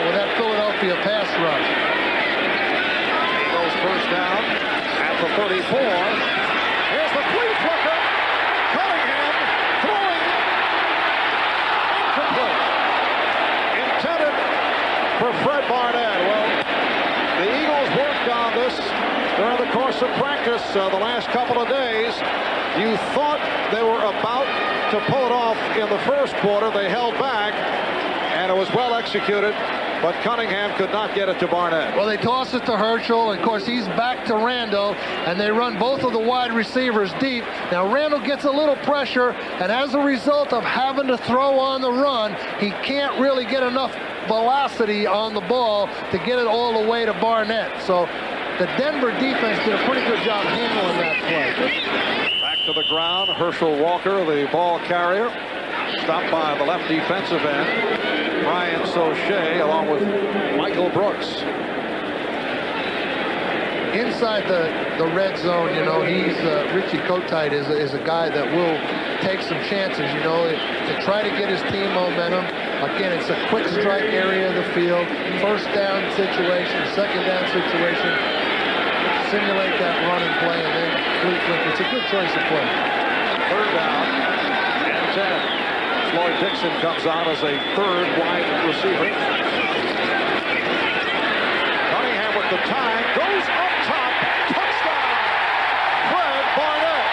with that Philadelphia pass rush. Eagles first down at the 34. Here's the flea flicker. Cunningham throwing. Incomplete. Intended for Fred Barnett. Well, the Eagles worked on this during the course of practice the last couple of days. You thought they were about to pull it off in the first quarter. They held back, and it was well executed, but Cunningham could not get it to Barnett. Well, they toss it to Herschel, and of course he's back to Randall, and they run both of the wide receivers deep. Now Randall gets a little pressure, and as a result of having to throw on the run, he can't really get enough velocity on the ball to get it all the way to Barnett. So the Denver defense did a pretty good job handling that play. Back to the ground, Herschel Walker, the ball carrier, stopped by the left defensive end, Brian Sauché, along with Michael Brooks. Inside the red zone, you know, Richie Kotite is a guy that will take some chances, you know, to try to get his team momentum. Again, it's a quick strike area of the field, first down situation, second down situation, simulate that running play, and then flea flicker. It's a good choice of play. Third down and 10. Floyd Dixon comes out as a third wide receiver. Cunningham with the time, goes up top, touchdown, Fred Barnett.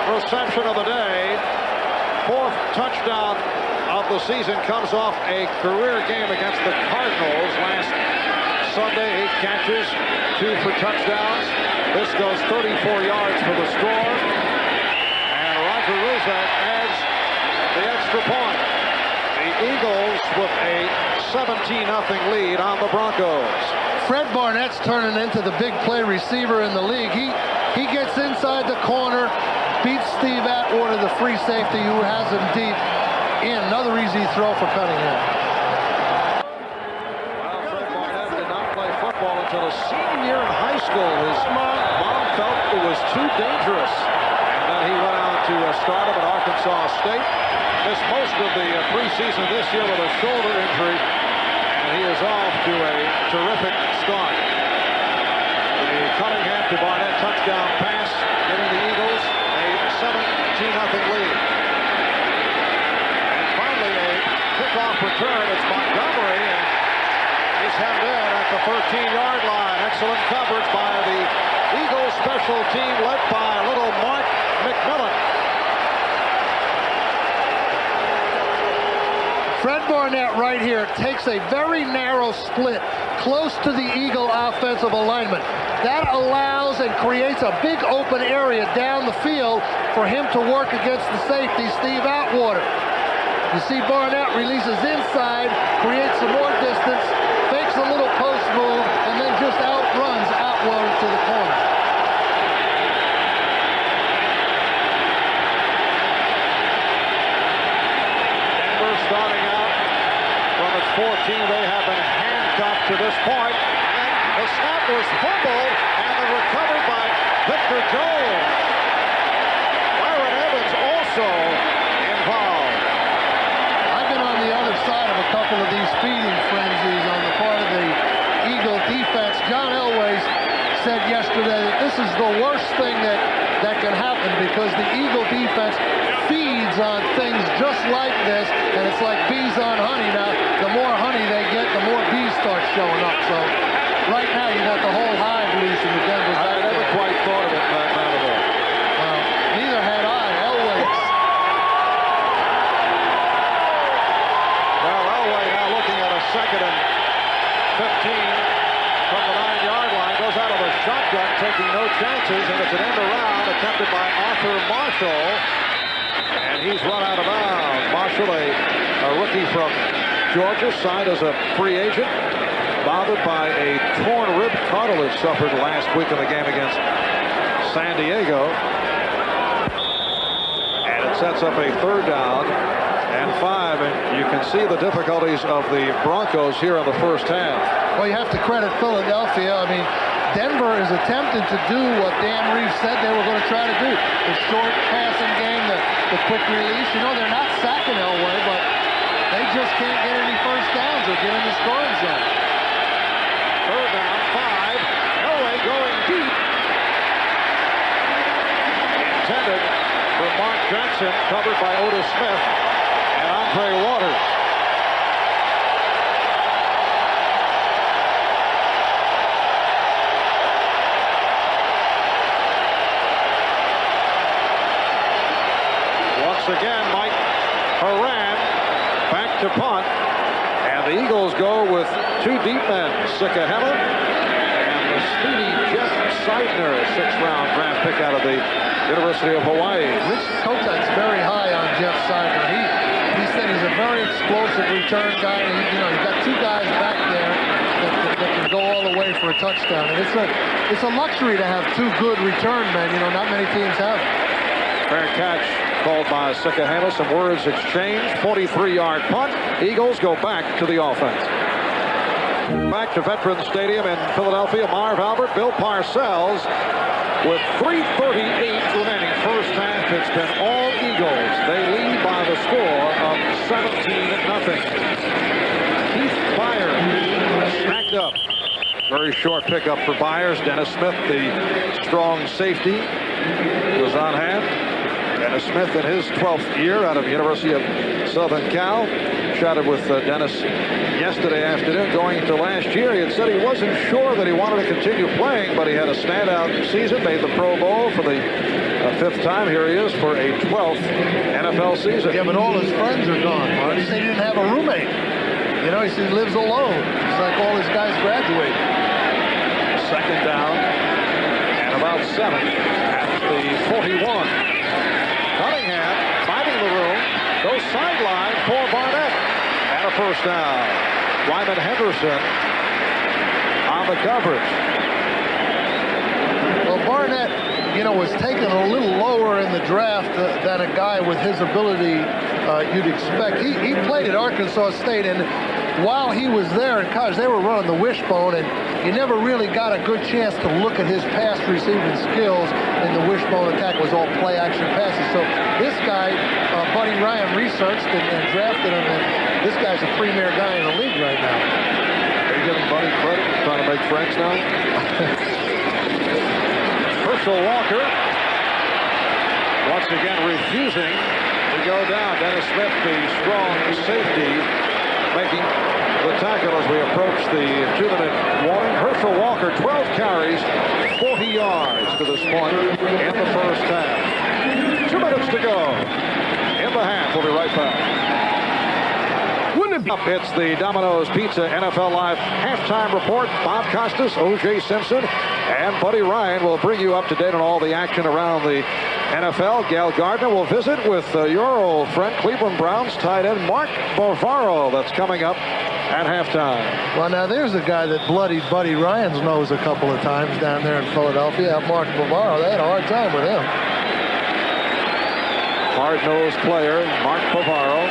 Reception of the day, fourth touchdown of the season, comes off a career game against the Cardinals last Sunday. 8 catches, 2 for touchdowns. This goes 34 yards for the score, and Roger Ruzak adds the extra point. The Eagles with a 17-0 lead on the Broncos. Fred Barnett's turning into the big play receiver in the league. He gets inside the corner, beats Steve Atwater, the free safety, who has him deep. And another easy throw for Cunningham. Well, Fred Barnett did not play football until a senior year in high school. His mom felt it was too dangerous. And then he went on to start him at Arkansas State. Missed most of the preseason this year with a shoulder injury. And he is off to a terrific start. The Cunningham to Barnett touchdown pass, giving the Eagles a 17-0 lead. And finally a kickoff return. It's Montgomery, and he's hemmed in at the 13-yard line. Excellent coverage by the Eagles special team led by little Mark McNeil. Barnett right here takes a very narrow split close to the Eagle offensive alignment. That allows and creates a big open area down the field for him to work against the safety, Steve Atwater. You see Barnett releases inside, creates some more distance, fakes a little post move, and then just outruns Atwater to the corner. Denver starting out from its 14. They have been handcuffed to this point. And the snap was fumbled, and the recovered by Victor Jones. Byron Evans also involved. I've been on the other side of a couple of these feeding frenzies on the part of the Eagle defense. John Elway said yesterday that this is the worst thing that can happen because the Eagle defense feeds on things just like this, and it's like bees on honey. Now, the more honey they get, the more bees start showing up. So right now, you got the whole hive loose in the Denver. I never quite thought of it that way. Well, neither had I. Elway. Well, Elway now looking at a 2nd and 15 from the 9-yard line. Goes out of a shotgun, taking no chances, and it's an end around attempted by Arthur Marshall. And he's run out of bounds. Marshall, a rookie from Georgia, signed as a free agent, bothered by a torn rib cartilage suffered last week in the game against San Diego. And it sets up a 3rd down and 5. And you can see the difficulties of the Broncos here in the first half. Well, you have to credit Philadelphia. I mean, Denver is attempting to do what Dan Reeves said they were going to try to do. The short passing game, the quick release. You know, they're not sacking Elway, but they just can't get any first downs or get in the scoring zone. 3rd down, 5. Elway going deep. Intended for Mark Jackson, covered by Otis Smith and Andre Waters. Again, Mike Haran back to punt, and the Eagles go with 2 deep men, Sikahema and the speedy Jeff Seidner, a 6th-round draft pick out of the University of Hawaii. Rich Kotite's very high on Jeff Seidner. He said he's a very explosive return guy. And you got 2 guys back there that can go all the way for a touchdown. And it's a luxury to have 2 good return men. You know, not many teams have it. Fair catch called by Sikahema. Some words exchanged. 43-yard punt. Eagles go back to the offense. Back to Veterans Stadium in Philadelphia. Marv Albert, Bill Parcells. With 3:38 remaining first half, it's been all Eagles. They lead by the score of 17-0. Keith Byers snagged up. Very short pickup for Byers. Dennis Smith, the strong safety, was on hand. Dennis Smith in his 12th year out of the University of Southern Cal. Chatted with Dennis yesterday afternoon. Going into last year, he had said he wasn't sure that he wanted to continue playing, but he had a standout season, made the Pro Bowl for the 5th time. Here he is for a 12th NFL season. Yeah, but all his friends are gone, Mark. He said he didn't have a roommate. You know, he said he lives alone. It's like all his guys graduated. 2nd down and about 7 at the 41. Cunningham finding the room, goes sideline for Barnett, and a 1st down. Wyman Henderson on the coverage. Well, Barnett, you know, was taken a little lower in the draft than a guy with his ability you'd expect. He played at Arkansas State, and while he was there in college, they were running the wishbone, and you never really got a good chance to look at his pass receiving skills in the wishbone attack. It was all play action passes. So this guy, Buddy Ryan, researched and drafted him, and this guy's a premier guy in the league right now. Are you giving Buddy credit? Trying to make friends now? Herschel Walker once again refusing to go down. Dennis Smith, the strong safety, making the tackle as we approach the 2-minute warning. Herschel Walker, 12 carries, 40 yards to this point in the first half. 2 minutes to go in the half. We'll be right back. Wouldn't it be up, it's the Domino's Pizza NFL Live halftime report. Bob Costas, O.J. Simpson, and Buddy Ryan will bring you up to date on all the action around the NFL. Gail Gardner will visit with your old friend, Cleveland Browns tight end Mark Bavaro. That's coming up at halftime. Well, now there's a guy that bloodied Buddy Ryan's nose a couple of times down there in Philadelphia. Mark Bavaro, they had a hard time with him. Hard-nosed player, Mark Bavaro,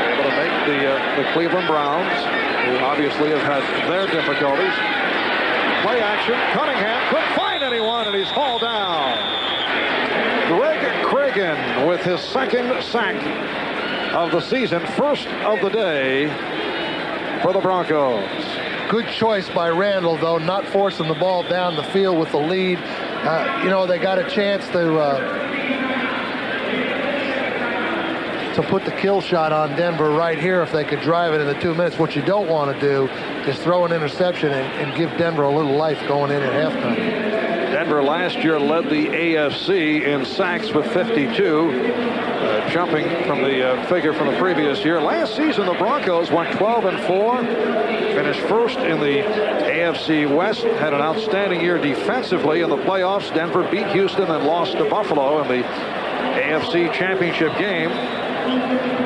able to make the Cleveland Browns, who obviously have had their difficulties. Play action. Cunningham couldn't find anyone, and he's hauled down. Greg Cragen with his second sack of the season, first of the day for the Broncos. Good choice by Randall, though, not forcing the ball down the field with the lead. You know, they got a chance to put the kill shot on Denver right here if they could drive it in the 2 minutes. What you don't want to do is throw an interception and give Denver a little life going in at halftime. Denver last year led the AFC in sacks with 52, jumping from the figure from the previous year. Last season, the Broncos went 12-4, finished first in the AFC West, had an outstanding year defensively in the playoffs. Denver beat Houston and lost to Buffalo in the AFC Championship game.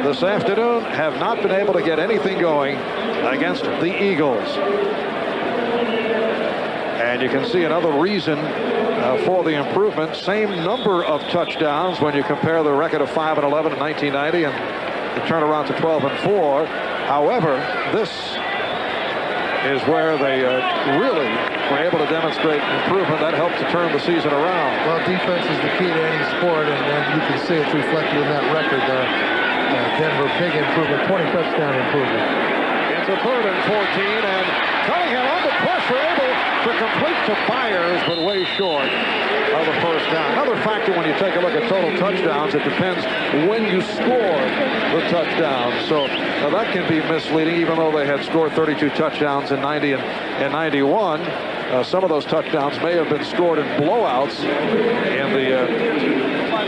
This afternoon, have not been able to get anything going against the Eagles. And you can see another reason for the improvement. Same number of touchdowns when you compare the record of 5-11 in 1990 and the turnaround to 12-4. However, this is where they really were able to demonstrate improvement. That helped to turn the season around. Well, defense is the key to any sport, and you can see it's reflected in that record there. Denver, big improvement, 20 touchdown improvement. It's a 3rd and 14, and Cunningham under pressure, able to complete to Byers, but way short of the first down. Another factor when you take a look at total touchdowns, it depends when you score the touchdown. So that can be misleading, even though they had scored 32 touchdowns in 90 and 91. Some of those touchdowns may have been scored in blowouts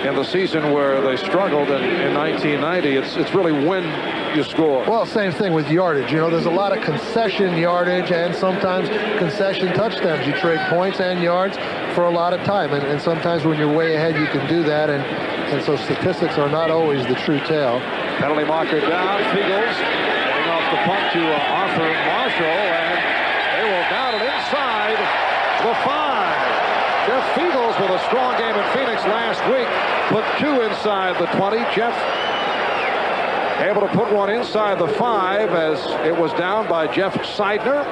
in the season where they struggled in 1990. It's really when you score. Well, same thing with yardage. You know, there's a lot of concession yardage and sometimes concession touchdowns. You trade points and yards for a lot of time, and sometimes when you're way ahead, you can do that, and so statistics are not always the true tale. Penalty marker down. Fiegels getting off the punt to Arthur Marshall, and they will down it inside the 5. Jeff Fiegels with a strong game in Phoenix last week. Put 2 inside the 20. Jeff able to put 1 inside the 5 as it was down by Jeff Seidner.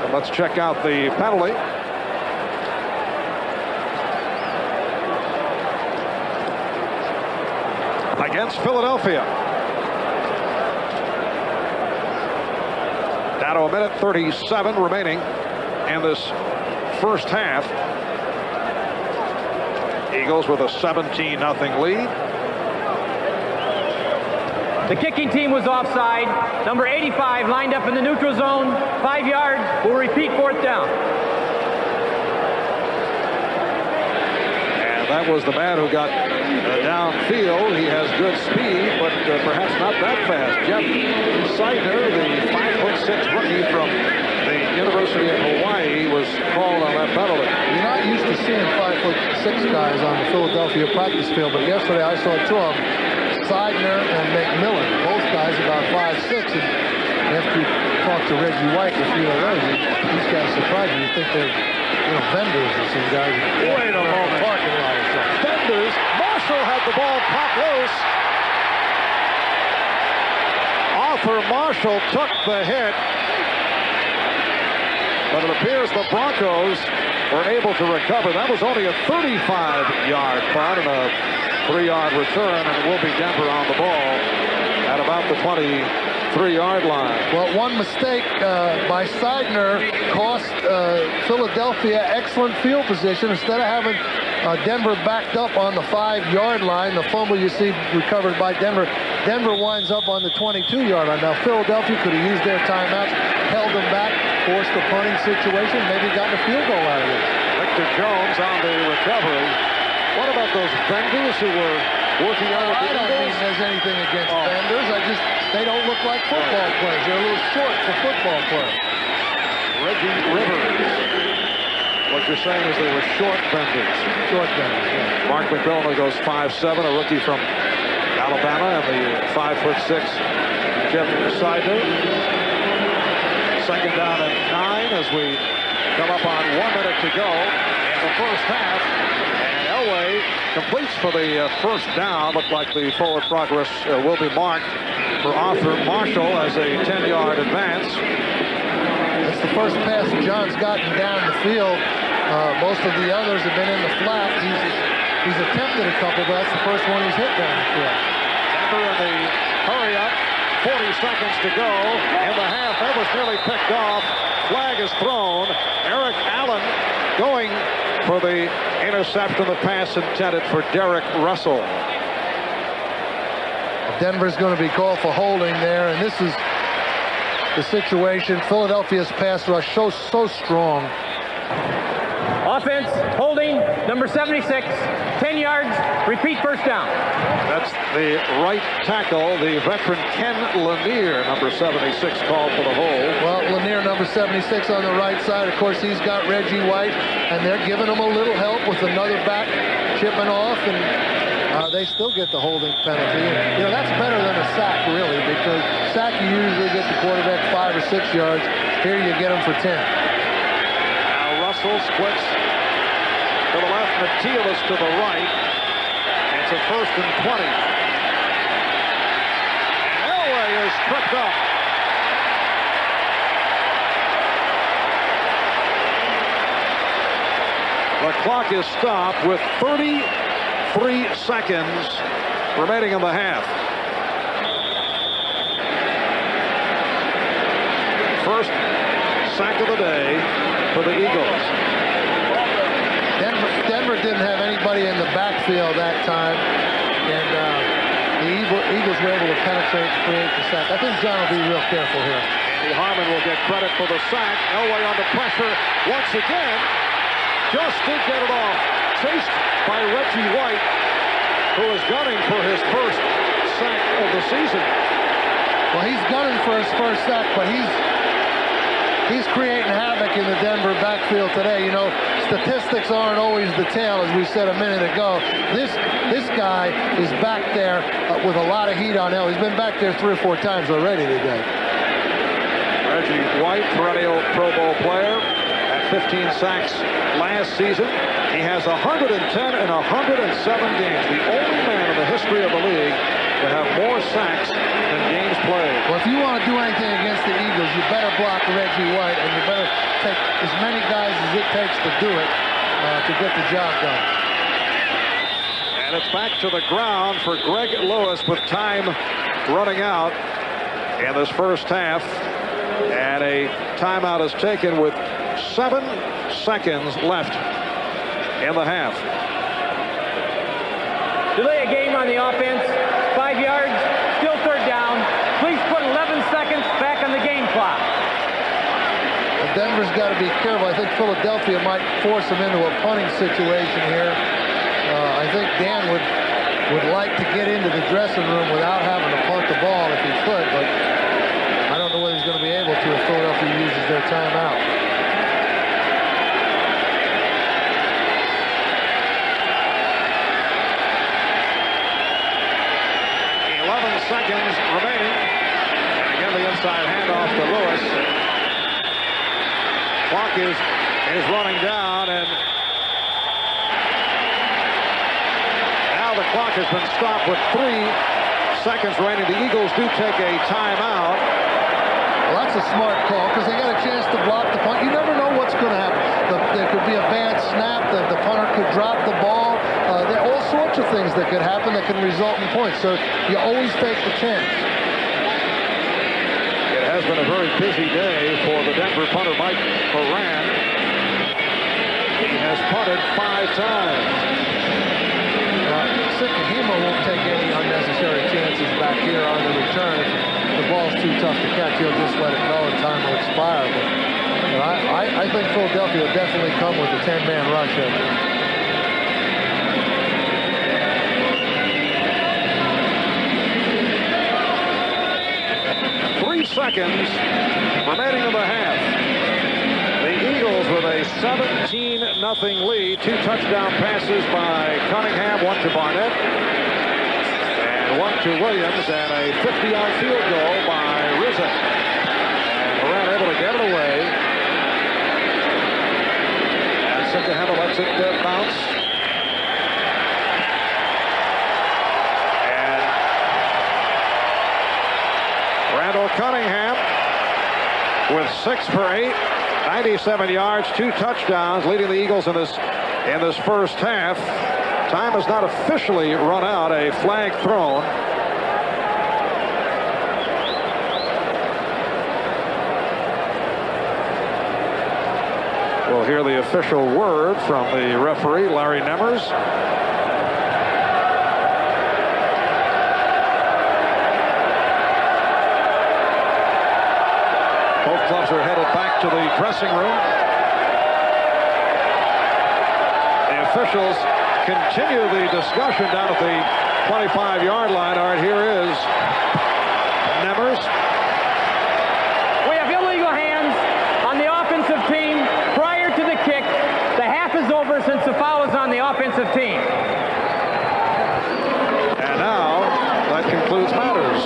And let's check out the penalty. Against Philadelphia. Down to 1:37 remaining in this first half. Eagles with a 17-0 lead. The kicking team was offside. Number 85 lined up in the neutral zone. 5 yards. We'll repeat 4th down. And that was the man who got downfield. He has good speed, but perhaps not that fast. Jeff Seidner, the 5'6" rookie from the University of Hawaii, was called on that penalty. You're not used to seeing 5'6" guys on the Philadelphia practice field, but yesterday I saw 2 of them, Seidner and McMillan, both guys about 5'6", and after you talk to Reggie White and a few of those, these guys surprise you. You think they're, vendors or some guys. Wait a moment. Parking lot or something. Vendors. Marshall had the ball popped loose. Arthur Marshall took the hit, but it appears the Broncos were able to recover. That was only a 35-yard punt and a 3-yard return, and it will be Denver on the ball at about the 23-yard line. Well, one mistake by Seidner cost Philadelphia excellent field position. Instead of having Denver backed up on the 5-yard line, the fumble you see recovered by Denver, Denver winds up on the 22-yard line. Now, Philadelphia could have used their timeouts, held them back, forced the punting situation, maybe gotten a field goal out of it. Victor Jones on the recovery. What about those vendors who were Working on I don't mean there's anything against benders. They don't look like football players. They're a little short for football players. Reggie Rivers. What you're saying is they were short benders. Short benders, yeah. Mark McMillan goes 5'7", a rookie from Alabama, and the 5'6" Jeff Seidner. Second down and 9 as we come up on 1 minute to go in the first half. And Elway completes for the first down. Looked like the forward progress will be marked for Arthur Marshall as a 10-yard advance. It's the first pass John's gotten down the field. Most of the others have been in the flat. He's attempted a couple, but that's the first one he's hit down the field. Denver in the hurry up. 40 seconds to go in the half. That was nearly picked off. Flag is thrown. Eric Allen going for the interception. The pass intended for Derek Russell. Denver's going to be called for holding there, and this is the situation. Philadelphia's pass rush so strong. Offense, holding, number 76, 10 yards, repeat first down. That's the right tackle, the veteran Ken Lanier, number 76, called for the hold. Well, Lanier, number 76 on the right side. Of course, he's got Reggie White, and they're giving him a little help with another back chipping off, and they still get the holding penalty. And, you know, that's better than a sack, really, because sack you usually get the quarterback 5 or 6 yards. Here you get him for 10. Russell splits to the left, Matias to the right. It's a 1st and 20. Elway is tripped up. The clock is stopped with 33 seconds remaining in the half. First sack of the day for the Eagles. Denver didn't have anybody in the backfield that time, and the Eagles were able to penetrate and create the sack. I think John will be real careful here. Andy Harmon will get credit for the sack. Elway under pressure once again. Just did get it off. Chased by Reggie White, who is gunning for his first sack of the season. Well, he's gunning for his first sack, but he's creating havoc in the Denver backfield today. You know, statistics aren't always the tale, as we said a minute ago. This guy is back there with a lot of heat on him. He's been back there 3 or 4 times already today. Reggie White, perennial Pro Bowl player, at 15 sacks last season. He has 110 in 107 games. The only man in the history of the league to have more sacks than games played. Well, if you want to do anything against the Eagles, you better block Reggie White, and you better take as many guys as it takes to do it to get the job done. And it's back to the ground for Greg Lewis with time running out in this first half. And a timeout is taken with 7 seconds left in the half. Delay a game on the offense, 5 yards, still third down. Please put 11 seconds back on the game clock. Denver's got to be careful. I think Philadelphia might force them into a punting situation here. I think Dan would like to get into the dressing room without having to punt the ball if he could, but I don't know whether he's going to be able to if Philadelphia uses their timeout. Seconds remaining. And again, the inside handoff to Lewis. Clock is running down, and now the clock has been stopped with 3 seconds remaining. The Eagles do take a timeout. Well, that's a smart call because they got a chance to block the punt. You never know what's going to happen. There could be a bad snap. The punter could drop the ball. There are all sorts of things that could happen that can result in points. So you always take the chance. It has been a very busy day for the Denver punter, Mike Horan. He has punted 5 times. Sikahima won't take any unnecessary chances back here on the return. If the ball's too tough to catch, he'll just let it go and time will expire. But I think Philadelphia will definitely come with a 10-man rush. seconds remaining in the half. The Eagles with a 17-0 lead. 2 touchdown passes by Cunningham, 1 to Barnett, and 1 to Williams, and a 50-yard field goal by Rizzo. And Moran able to get it away. And Sinkahema lets it bounce. And Randall Cunningham with 6 for 8. 97 yards, 2 touchdowns, leading the Eagles in this first half. Time has not officially run out. A flag thrown. We'll hear the official word from the referee, Larry Nemmers. Both clubs are headed back to the dressing room. The officials continue the discussion down at the 25-yard line. All right, here is Nemmers. We have illegal hands on the offensive team prior to the kick. The half is over since the foul is on the offensive team. And now that concludes matters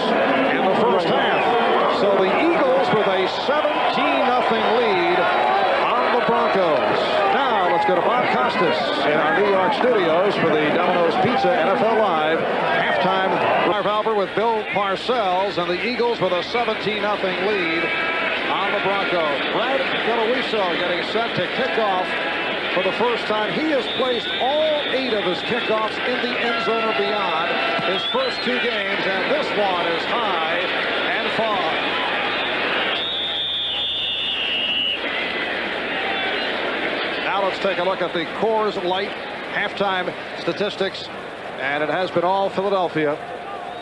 in the first half. So the Eagles with a 17-0 lead on the Broncos. Now let's go to Bob Costas in our New York studios for the Domino's Pizza NFL Live halftime. Marv Albert with Bill Parcells, and the Eagles with a 17-0 lead on the Broncos. Brad Galoiso getting set to kick off for the first time. He has placed all 8 of his kickoffs in the end zone or beyond his first 2 games, and this one is high and far. Now let's take a look at the Coors Light halftime statistics, and it has been all Philadelphia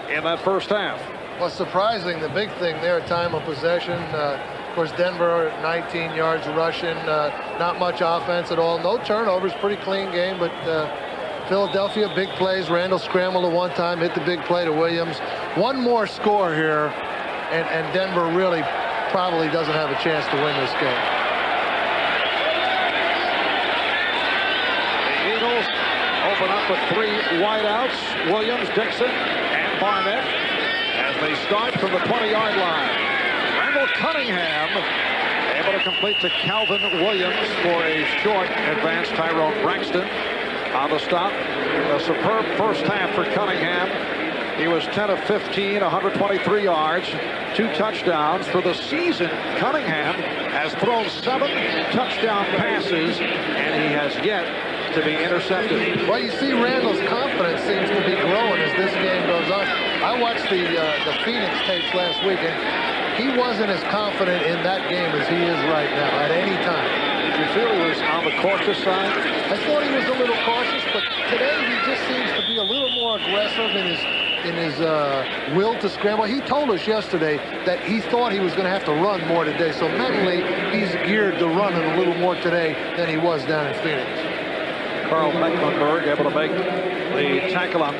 in that first half. Well, surprising, the big thing there, time of possession. Of course, Denver 19 yards rushing, not much offense at all. No turnovers, pretty clean game, but Philadelphia, big plays. Randall scrambled at one time, hit the big play to Williams. One more score here, and Denver really probably doesn't have a chance to win this game. Open up with 3 wideouts, Williams, Dixon, and Barnett, as they start from the 20-yard line. Randall Cunningham able to complete to Calvin Williams for a short advance. Tyrone Braxton on the stop. A superb first half for Cunningham. He was 10 of 15, 123 yards, 2 touchdowns. For the season, Cunningham has thrown 7 touchdown passes, and he has yet to be intercepted. Well, you see Randall's confidence seems to be growing as this game goes on. I watched the Phoenix tapes last week, and he wasn't as confident in that game as he is right now at any time. Did you feel he was on the cautious side? I thought he was a little cautious, but today he just seems to be a little more aggressive in his will to scramble. He told us yesterday that he thought he was going to have to run more today, so mentally he's geared to running a little more today than he was down in Phoenix. Carl Mecklenburg able to make the tackle on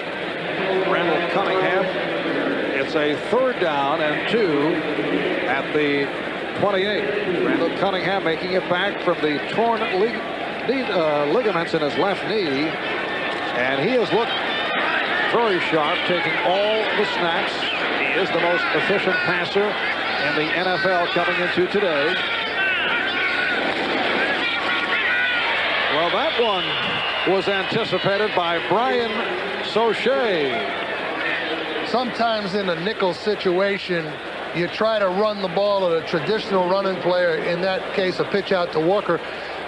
Randall Cunningham. It's a 3rd down and 2 at the 28. Randall Cunningham making it back from the torn ligaments in his left knee, and he has looked very sharp, taking all the snaps. He is the most efficient passer in the NFL coming into today. Well, that one was anticipated by Brian Soche. Sometimes in a nickel situation, you try to run the ball at a traditional running player, in that case a pitch out to Walker.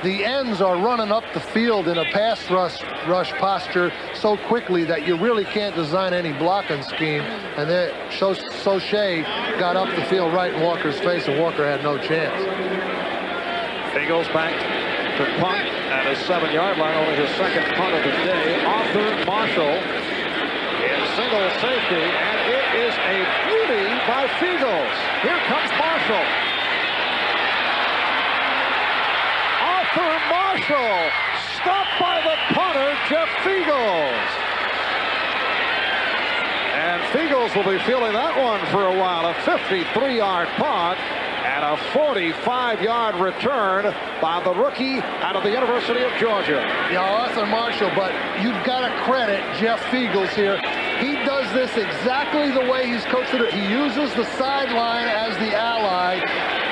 The ends are running up the field in a pass rush posture so quickly that you really can't design any blocking scheme. And then Soche got up the field right in Walker's face, and Walker had no chance. Eagles back to punt at his 7-yard line, only his 2nd punt of the day. Arthur Marshall in single safety, and it is a beauty by Fiegels. Here comes Marshall. Arthur Marshall stopped by the punter, Jeff Fiegels. And Fiegels will be feeling that one for a while. A 53-yard punt and a 45-yard return by the rookie out of the University of Georgia. Yeah, Arthur Marshall, but you've got to credit Jeff Fiegels here. He does this exactly the way he's coached it. He uses the sideline as the ally.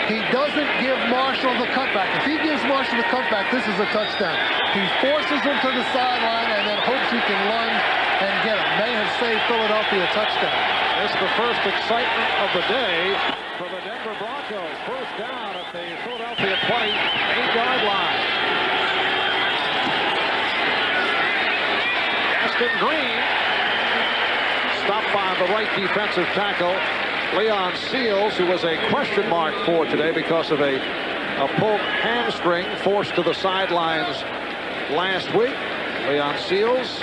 He doesn't give Marshall the cutback. If he gives Marshall the cutback, this is a touchdown. He forces him to the sideline and then hopes he can lunge and get him. May have saved Philadelphia a touchdown. This is the first excitement of the day for the Denver Broncos. First down at the Philadelphia 28-yard line. Gaston Green stopped by the right defensive tackle, Leon Seals, who was a question mark for today because of a pulled hamstring, forced to the sidelines last week. Leon Seals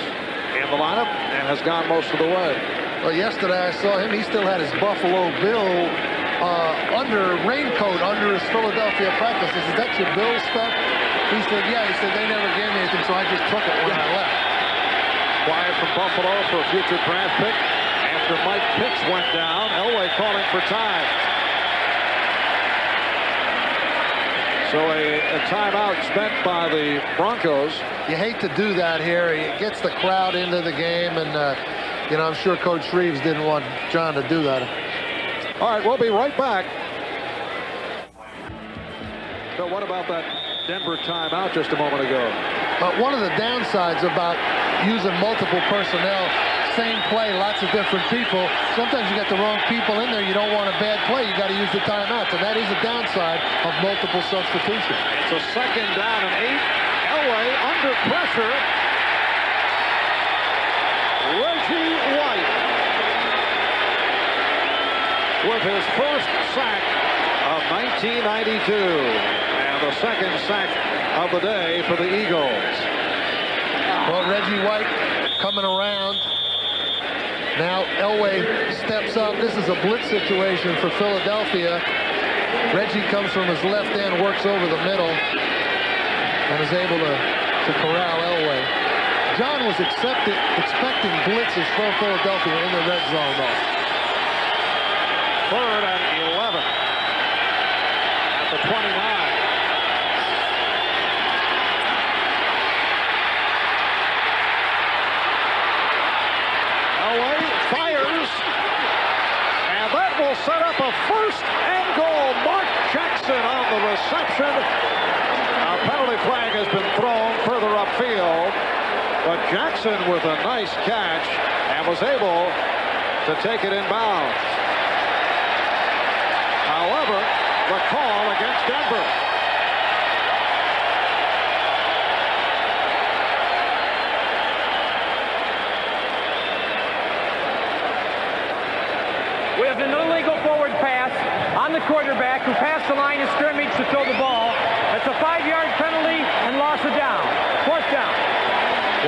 in the lineup and has gone most of the way. Well, yesterday I saw him. He still had his Buffalo Bill raincoat under his Philadelphia practice. I said, "That's your Bill stuff?" He said, "Yeah." He said, "They never gave me anything, so I just took it when I left." Quiet from Buffalo for a future draft pick. After Mike Pitts went down, Elway calling for time. So a timeout spent by the Broncos. You hate to do that here. It gets the crowd into the game, and you know, I'm sure Coach Reeves didn't want John to do that. All right, we'll be right back. So what about that Denver timeout just a moment ago? One of the downsides about using multiple personnel, same play, lots of different people, sometimes you get the wrong people in there. You don't want a bad play. You got to use the timeouts, and that is a downside of multiple substitutions. It's a second down and 8. Elway under pressure. Reggie White with his first sack of 1992 and the second sack of the day for the Eagles. Well, Reggie White coming around. Now Elway steps up. This is a blitz situation for Philadelphia. Reggie comes from his left end, works over the middle, and is able to corral Elway. John was expecting blitzes from Philadelphia in the red zone, though. 3rd and 11 at the 29. Elway fires, and that will set up a 1st and goal. Mark Jackson on the reception. A penalty flag has been thrown further upfield, but Jackson with a nice catch and was able to take it in bounds. However, the call against Denver. We have an illegal forward pass on the quarterback who passed the line of scrimmage to throw the ball. That's a 5-yard penalty and loss of down. 4th down.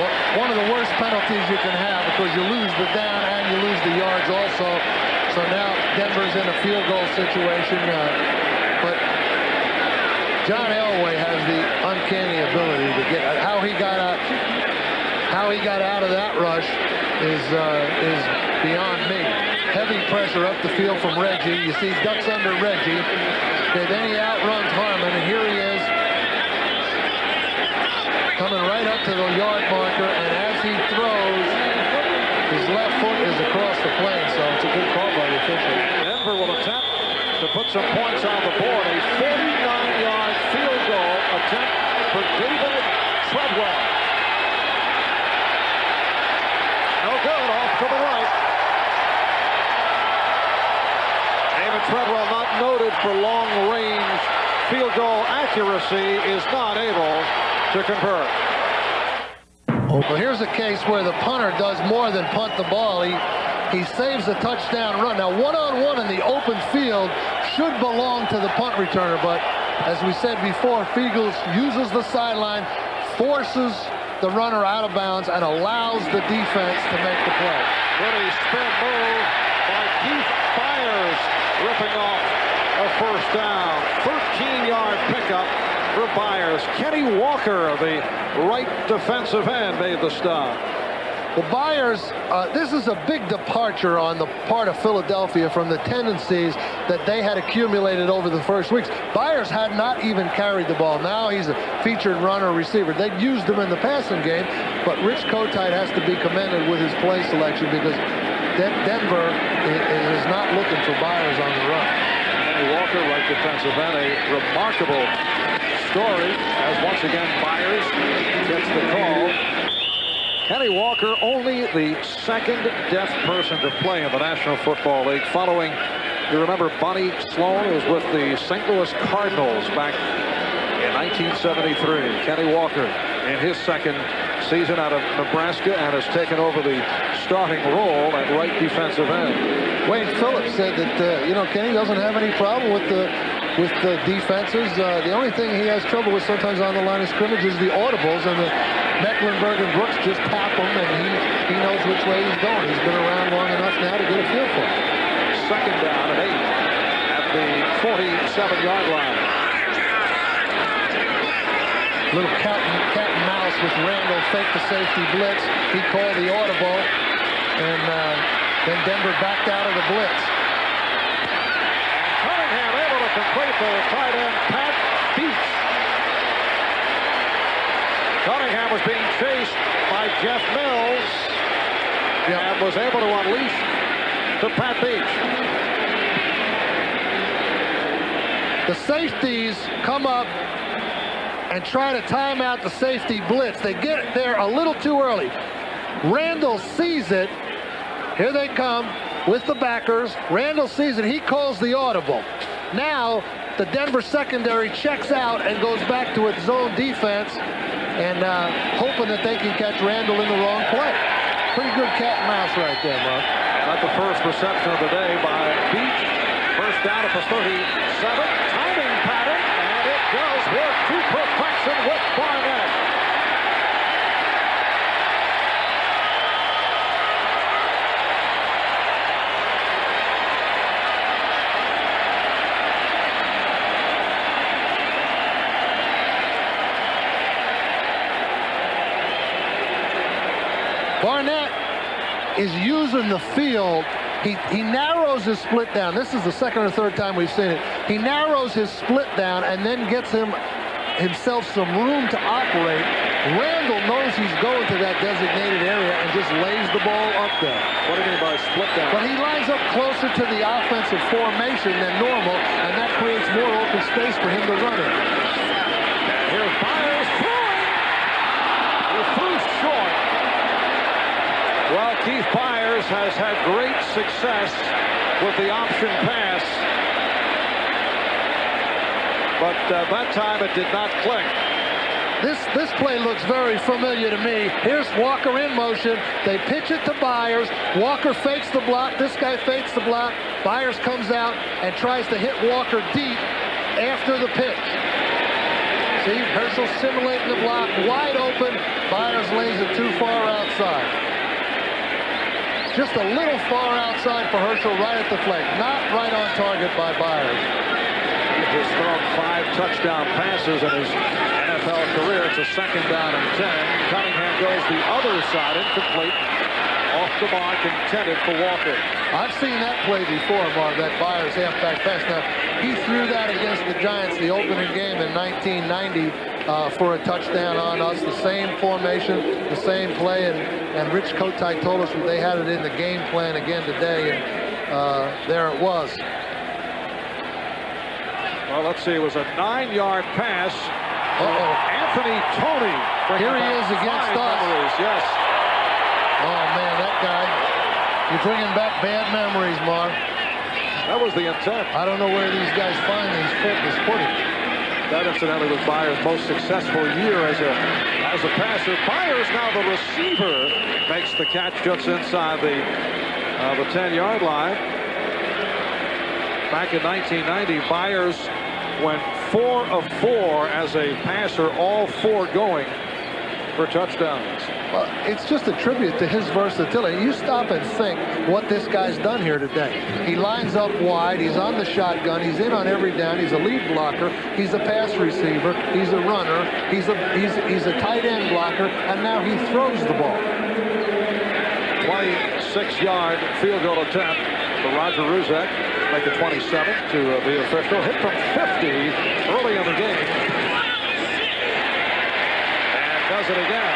Well, one of the worst penalties you can have because you lose the down and you lose the yards also. So now Denver's in a field goal situation. But John Elway has the uncanny ability to get how he got out of that rush is beyond me. Heavy pressure up the field from Reggie. You see ducks under Reggie. Okay, then he outruns Harmon, and here he is coming right up to the yard marker, and as he throws, his left foot is across the plane, so it's a good call by the official. Denver will attempt to put some points on the board. A 49-yard field goal attempt for David Treadwell. No good, off to the right. David Treadwell, not noted for long-range field goal accuracy, is not able to convert. Well, here's a case where the punter does more than punt the ball. He saves a touchdown run. Now, one-on-one in the open field should belong to the punt returner, but as we said before, Fiegels uses the sideline, forces the runner out of bounds, and allows the defense to make the play. Pretty spin move by Keith Byers, ripping off a 1st down. 13-yard pickup for Byers. Kenny Walker, the right defensive end, made the stop. Well, Byers, this is a big departure on the part of Philadelphia from the tendencies that they had accumulated over the first weeks. Byers had not even carried the ball. Now he's a featured runner receiver. They'd used him in the passing game, but Rich Kotite has to be commended with his play selection because Denver is not looking for Byers on the run. Kenny Walker, right defensive end, a remarkable story as once again Byers gets the call. Kenny Walker, only the second deaf person to play in the National Football League, following, you remember, Bonnie Sloan, who was with the St. Louis Cardinals back in 1973. Kenny Walker in his second season out of Nebraska and has taken over the starting role at right defensive end. Wade Phillips said that, Kenny doesn't have any problem with the defenses. The only thing he has trouble with sometimes on the line of scrimmage is the audibles, and the Mecklenburg and Brooks just tap him, and he knows which way he's going. He's been around long enough now to get a feel for it. Second down and 8 at the 47-yard line. Little cat and mouse with Randall, fake the safety blitz. He called the audible, and then Denver backed out of the blitz. And Cunningham able to complete the tight end Pat Beach. Cunningham was being chased by Jeff Mills and was able to unleash to Pat Beach. The safeties come up and try to time out the safety blitz. They get there a little too early. Randall sees it. Here they come with the backers. Randall sees it. He calls the audible. Now the Denver secondary checks out and goes back to its zone defense and hoping that they can catch Randall in the wrong play. Pretty good cat and mouse right there, Marv. Not the first reception of the day by Beach. First down at the 37. Timing pattern, and it does work to perfection with Barnett. Barnett is using the field. He narrows his split down. This is the second or third time we've seen it. He narrows his split down and then gets himself some room to operate. Randall knows he's going to that designated area and just lays the ball up there. What do you mean by split down? But he lines up closer to the offensive formation than normal, and that creates more open space for him to run in. Here's Byers throwing. He threw short. Well, Keith Byers has had great success with the option pass, but that time it did not click. This play looks very familiar to me. Here's Walker in motion. They pitch it to Byers. Walker fakes the block. This guy fakes the block. Byers comes out and tries to hit Walker deep after the pitch. See, Herschel simulating the block, wide open. Byers lays it too far outside. Just a little far outside for Herschel, right at the flag. Not right on target by Byers. He's just thrown 5 touchdown passes in his NFL career. It's a second down and 10. Cunningham goes the other side, incomplete. Off the mark, intended for Walker. I've seen that play before, Marv, that Byers halfback pass. Now, he threw that against the Giants the opening game in 1990 for a touchdown on us. The same formation, the same play, and Rich Kotite told us they had it in the game plan again today, and there it was. Well, let's see. It was a 9-yard pass. Anthony Toney. Here he is against us. Memories. Yes. Oh, man, that guy. You're bringing back bad memories, Marv. That was the intent. I don't know where these guys find these footage. That incidentally was Byers' most successful year as a passer. Byers, now the receiver, makes the catch just inside the 10-yard line. Back in 1990, Byers went 4 of 4 as a passer, all 4 going for touchdowns. Well, it's just a tribute to his versatility. You stop and think what this guy's done here today. He lines up wide. He's on the shotgun. He's in on every down. He's a lead blocker. He's a pass receiver. He's a runner. He's a tight end blocker. And now he throws the ball. 26-yard field goal attempt for Roger Ruzek. Make it 27 to be official. Hit from 50 early in the game. And does it again.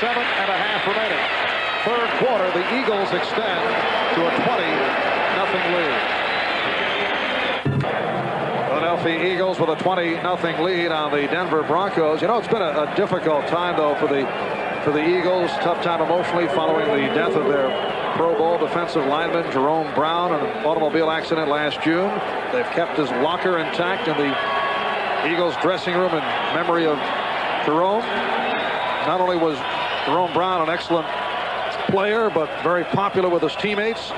7.5 remaining. Third quarter, the Eagles extend to a 20-0 lead. Philadelphia Eagles with a 20-0 lead on the Denver Broncos. You know, it's been a difficult time, though, for the Eagles. Tough time emotionally following the death of their Pro Bowl defensive lineman Jerome Brown in an automobile accident last June. They've kept his locker intact in the Eagles dressing room in memory of Jerome. Not only was Jerome Brown an excellent player, but very popular with his teammates.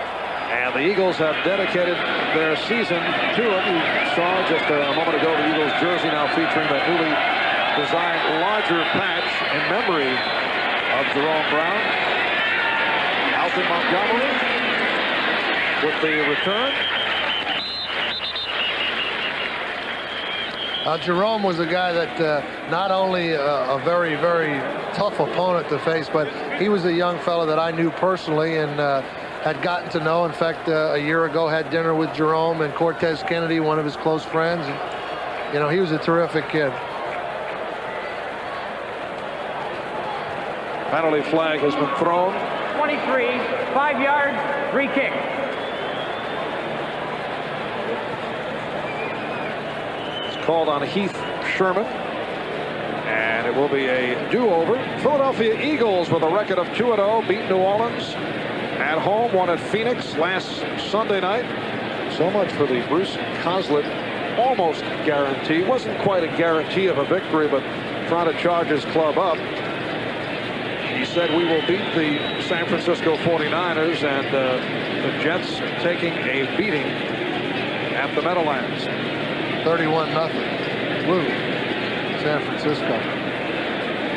And the Eagles have dedicated their season to him. You saw just a moment ago the Eagles jersey now featuring that newly designed larger patch in memory of Jerome Brown. Alton Montgomery with the return. Jerome was a guy that not only a very, very tough opponent to face, but he was a young fellow that I knew personally and had gotten to know. In fact, a year ago had dinner with Jerome and Cortez Kennedy, one of his close friends. And, you know, he was a terrific kid. Penalty flag has been thrown. 23, 5 yards, free kick. It's called on Heath Sherman. And it will be a do-over. Philadelphia Eagles with a record of 2-0 beat New Orleans at home, won at Phoenix last Sunday night. So much for the Bruce Coslett almost guarantee. Wasn't quite a guarantee of a victory, but trying to charge his club up. He said we will beat the San Francisco 49ers, and the Jets taking a beating at the Meadowlands. 31-0. Woo. San Francisco.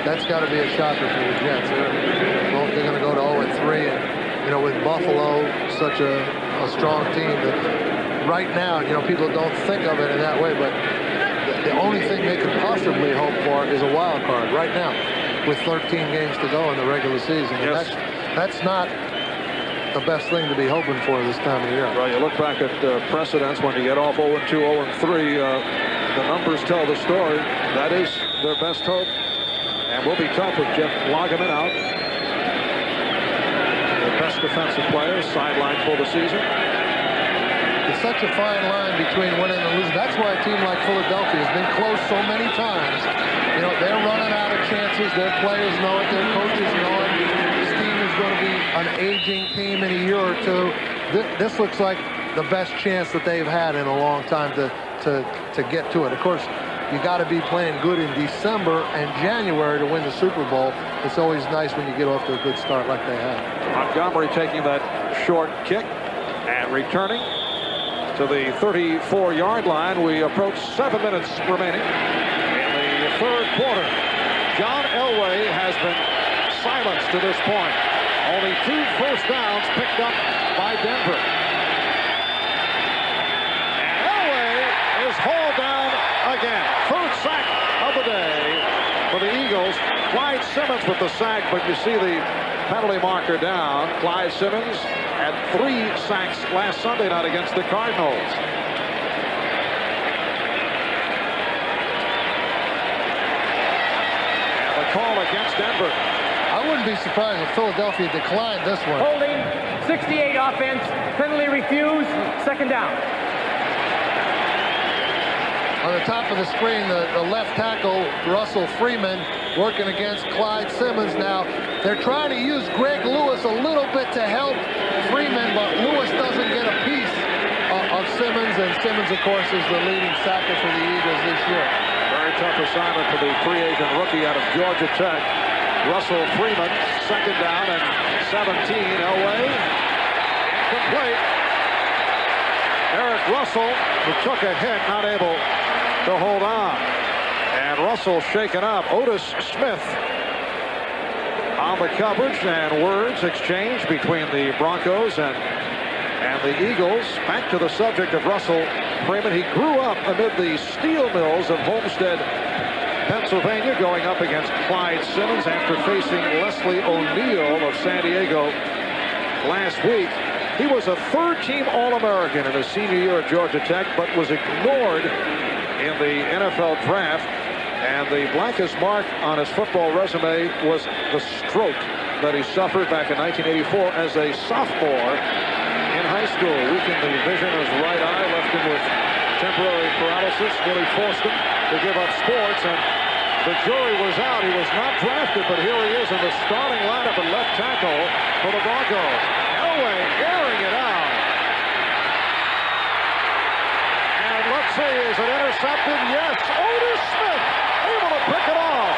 That's got to be a shocker for the Jets. They're going to go to 0-3, and you know, with Buffalo, such a strong team, that right now, you know, people don't think of it in that way, but the only thing they could possibly hope for is a wild card right now, with 13 games to go in the regular season. And yes. That's not the best thing to be hoping for this time of year. Well, you look back at precedents when you get off 0-2, 0-3, the numbers tell the story. That is their best hope, and will be tough with Jeff Lageman out. Best defensive player, sidelined for the season. It's such a fine line between winning and losing. That's why a team like Philadelphia has been close so many times. You know, they're running out of chances. Their players know it. Their coaches know it. This team is going to be an aging team in a year or two. This looks like the best chance that they've had in a long time to get to it. Of course, you got to be playing good in December and January to win the Super Bowl. It's always nice when you get off to a good start like they have. Montgomery taking that short kick and returning to the 34-yard line. We approach 7 minutes remaining in the third quarter. John Elway has been silenced to this point. Only 2 first downs picked up by Denver. And Elway is hauled down again. Third sack of the day for the Eagles. Clyde Simmons with the sack, but you see the penalty marker down. Clyde Simmons had 3 sacks last Sunday night against the Cardinals. And the call against Denver. I wouldn't be surprised if Philadelphia declined this one. Holding, 68 offense, penalty refused, second down. On the top of the screen, the left tackle, Russell Freeman, working against Clyde Simmons. Now, they're trying to use Greg Lewis a little bit to help Freeman, but Lewis doesn't get a piece of Simmons, and Simmons, of course, is the leading sacker for the Eagles this year. Very tough assignment for the free agent rookie out of Georgia Tech. Russell Freeman, second down and 17. Elway, incomplete. Eric Russell, who took a hit, not able to hold on. And Russell shaken up. Otis Smith on the coverage, and words exchanged between the Broncos and the Eagles. Back to the subject of Russell Freeman. He grew up amid the steel mills of Homestead, Pennsylvania, going up against Clyde Simmons after facing Leslie O'Neal of San Diego last week. He was a third-team All-American in his senior year at Georgia Tech, but was ignored in the NFL draft. And the blackest mark on his football resume was the stroke that he suffered back in 1984 as a sophomore in high school. Weakened the vision of his right eye, left him with temporary paralysis, nearly forced him to give up sports. And the jury was out. He was not drafted, but here he is in the starting lineup at left tackle for the Broncos. Elway airing it out. And let's see, is it intercepted? Yes. Otis Smith able to pick it off.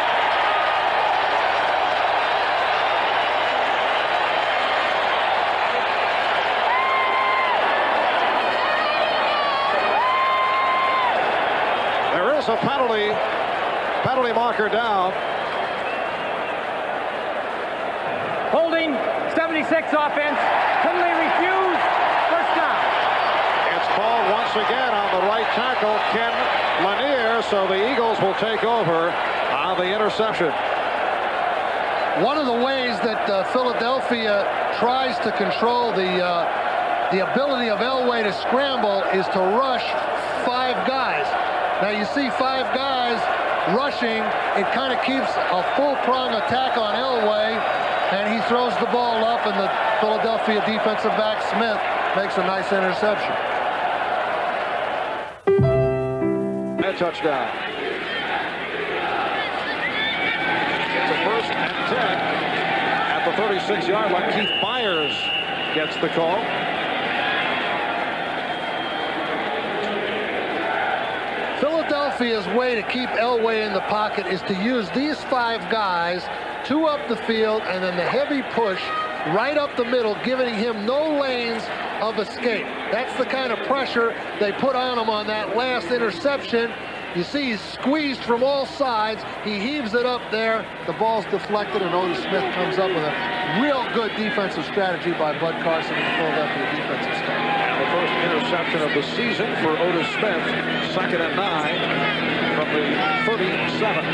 There is a penalty marker down. Holding, 76 offense. Penalty refused. First down. It's called once again on the right tackle, Ken Lanier, so the Eagles will take over on the interception. One of the ways that Philadelphia tries to control the ability of Elway to scramble is to rush 5 guys. Now you see 5 guys rushing. It kind of keeps a full-prong attack on Elway, and he throws the ball up, and the Philadelphia defensive back Smith makes a nice interception. A touchdown. It's a 1st and 10 at the 36-yard line. Keith Myers gets the call. Philadelphia's way to keep Elway in the pocket is to use these 5 guys, 2 up the field, and then the heavy push right up the middle, giving him no lanes of escape. That's the kind of pressure they put on him on that last interception. You see he's squeezed from all sides. He heaves it up there. The ball's deflected, and Otis Smith comes up with a real good defensive strategy by Bud Carson and the Philadelphia defensive staff. And the first interception of the season for Otis Smith. 2nd and 9 from the 37.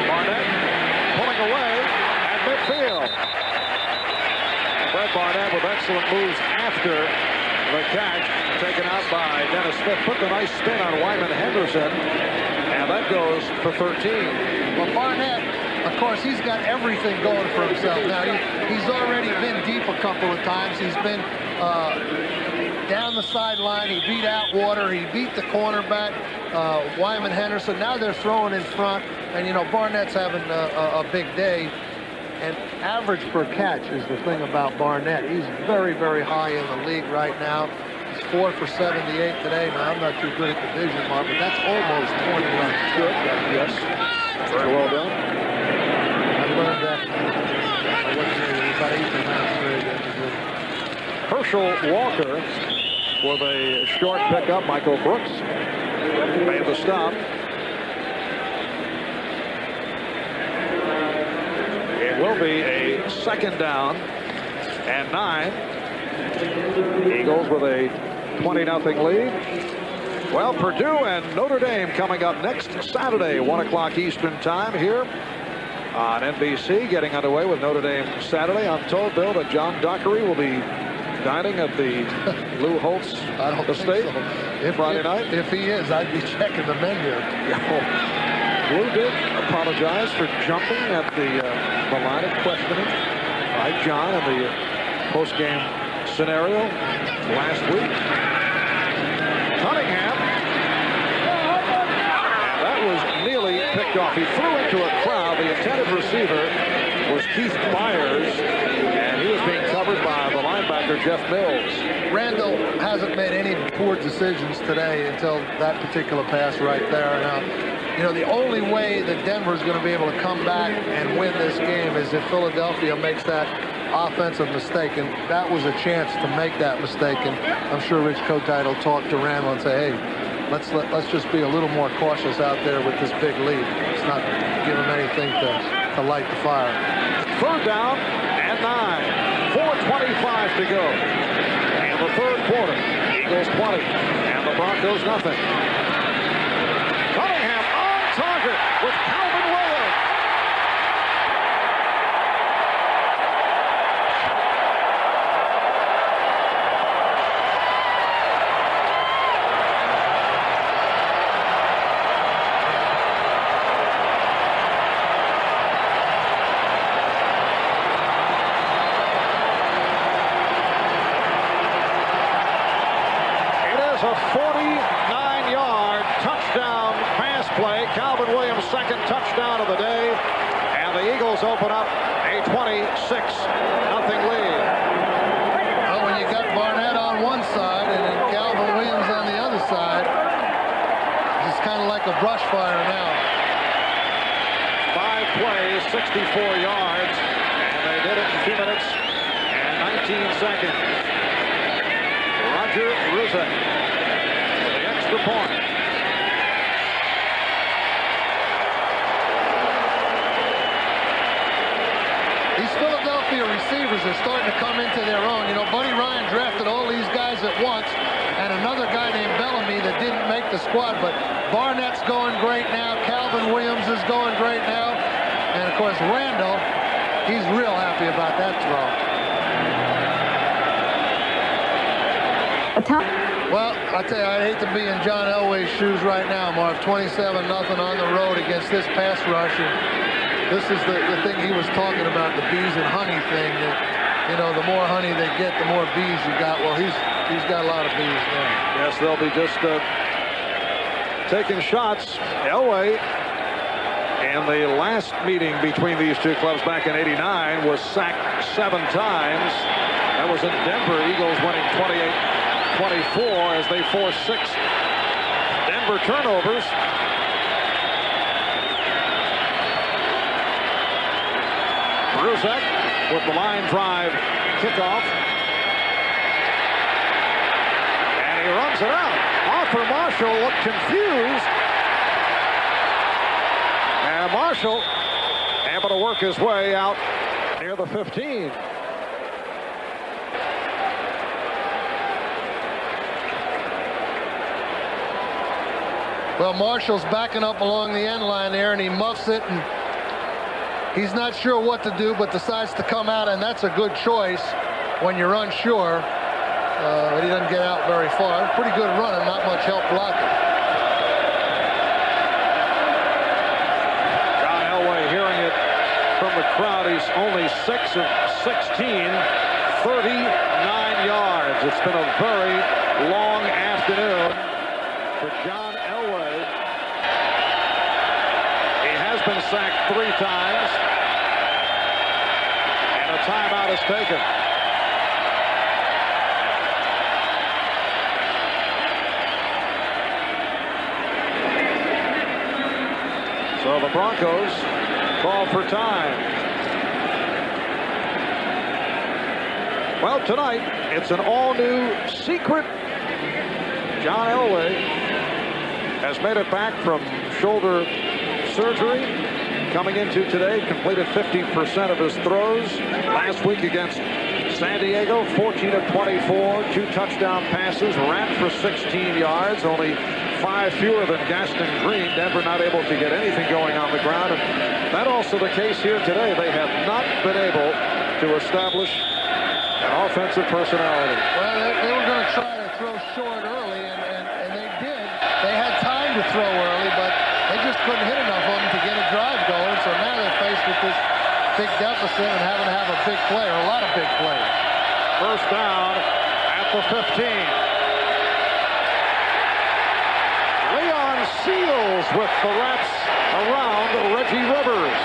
Barnett pulling away at midfield. Fred Barnett with excellent moves after the catch, taken out by Dennis Smith. Put the nice spin on Wyman Henderson, and that goes for 13. Well, Barnett, of course, he's got everything going for himself now. He's already been deep a couple of times. He's been down the sideline. He beat Atwater. He beat the cornerback, Wyman Henderson. Now they're throwing in front, and, you know, Barnett's having a big day. And average per catch is the thing about Barnett. He's very, very high in the league right now. He's 4 for 78 today. Now, I'm not too good at the vision, Marv, but that's almost 20 runs. Good, yes. Very well done. I learned that. I wasn't about 18 months. Herschel Walker with a short pickup. Michael Brooks made the stop. It will be a 2nd down and 9. Eagles with a 20-0 lead. Well, Purdue and Notre Dame coming up next Saturday, 1 o'clock Eastern time here on NBC. Getting underway with Notre Dame Saturday. I'm told, Bill, that John Dockery will be dining at the Lou Holtz estate Friday night. If he is, I'd be checking the menu. Lou did apologize for jumping at the line of questioning by John in the post-game scenario last week. Cunningham, and that was nearly picked off. He threw into a crowd. The intended receiver was Keith Myers, and he was being covered by the linebacker Jeff Mills. Randall hasn't made any poor decisions today until that particular pass right there. Now, you know, the only way that Denver is going to be able to come back and win this game is if Philadelphia makes that offensive mistake, and that was a chance to make that mistake. And I'm sure Rich Kotite will talk to Randall and say, hey, let's just be a little more cautious out there with this big lead. Let's not give him anything to light the fire. 3rd down and 9. 4:25 to go in the 3rd quarter. Eagles 20 and the Broncos nothing. Cunningham on target with Calvin Williams. second touchdown of the day, and the Eagles open up a 26-0 lead. Well, when you got Barnett on one side and then Calvin Williams on the other side, it's kind of like a brush fire now. 5 plays, 64 yards, and they did it in 2 minutes and 19 seconds. Roger Ruzek with the extra point. These Philadelphia receivers are starting to come into their own. You know, Buddy Ryan drafted all these guys at once, and another guy named Bellamy that didn't make the squad, but Barnett's going great now. Calvin Williams is going great now. And, of course, Randall, he's real happy about that throw. Well, I tell you, I'd hate to be in John Elway's shoes right now, Marv. 27-0 on the road against this pass rush. And this is the thing he was talking about, the bees and honey thing. That, you know, the more honey they get, the more bees you got. Well, he's got a lot of bees now. Yes, they'll be just taking shots. Elway, in the last meeting between these two clubs back in '89, was sacked 7 times. That was in Denver. Eagles winning 28-24 as they force 6 Denver turnovers. Ruzek with the line drive kickoff. And he runs it out. Arthur Marshall looked confused. And Marshall able to work his way out near the 15. Well, Marshall's backing up along the end line there, and he muffs it, and he's not sure what to do, but decides to come out, and that's a good choice when you're unsure. But he doesn't get out very far. Pretty good running, not much help blocking. John Elway hearing it from the crowd. He's only 6 of 16, 39 yards. It's been a very long afternoon for John Elway. He has been sacked 3 times, and a timeout is taken. So the Broncos call for time. Well, tonight it's an all-new secret. John Elway has made it back from shoulder surgery. Coming into today, completed 50% of his throws. Last week against San Diego, 14 of 24, 2 touchdown passes, ran for 16 yards, only 5 fewer than Gaston Green. Denver not able to get anything going on the ground. And that also the case here today. They have not been able to establish an offensive personality. Well, they were going to try to throw short early, and they did. They had time to throw early, but they just couldn't hit enough of them to get a drive going. So now they're faced with this big deficit and having to have a big play, or a lot of big plays. First down at the 15. Leon Seals with the wraps around Reggie Rivers.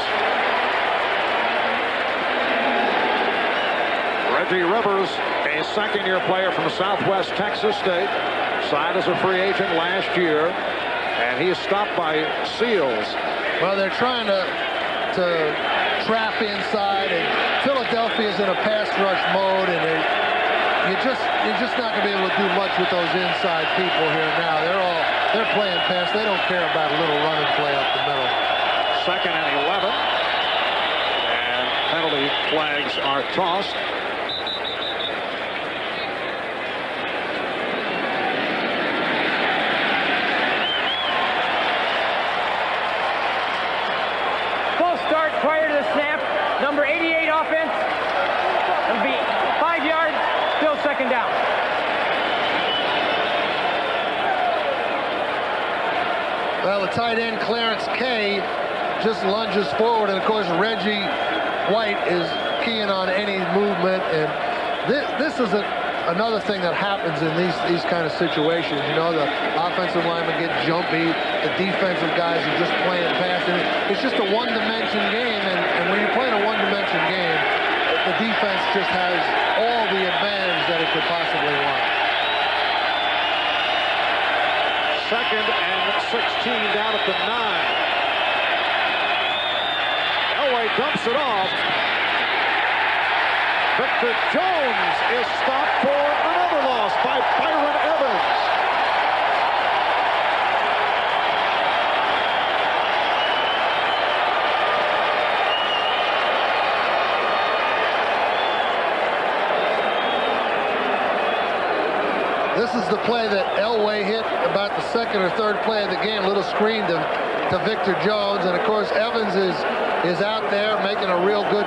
Reggie Rivers, a second-year player from Southwest Texas State, signed as a free agent last year, and he is stopped by Seals. Well, they're trying to trap inside, and Philadelphia's in a pass rush mode, and you're just not going to be able to do much with those inside people here now. They're playing pass. They don't care about a little running play up the middle. 2nd and 11, and penalty flags are tossed. Prior to the snap, number 88 offense, it'll be 5 yards, still 2nd down. Well, the tight end Clarence Kay just lunges forward, and of course Reggie White is keying on any movement, and this is a another thing that happens in these kind of situations. You know, the offensive linemen get jumpy. The defensive guys are just playing fast. And it's just a one-dimension game. And when you're playing a one-dimension game, the defense just has all the advantage that it could possibly want. 2nd and 16 down at the 9. Elway dumps it off. Victor Jones is stopped for another loss by Byron Evans. This is the play that Elway hit about the 2nd or 3rd play of the game. Little screen to Victor Jones, and of course Evans is out there making a real good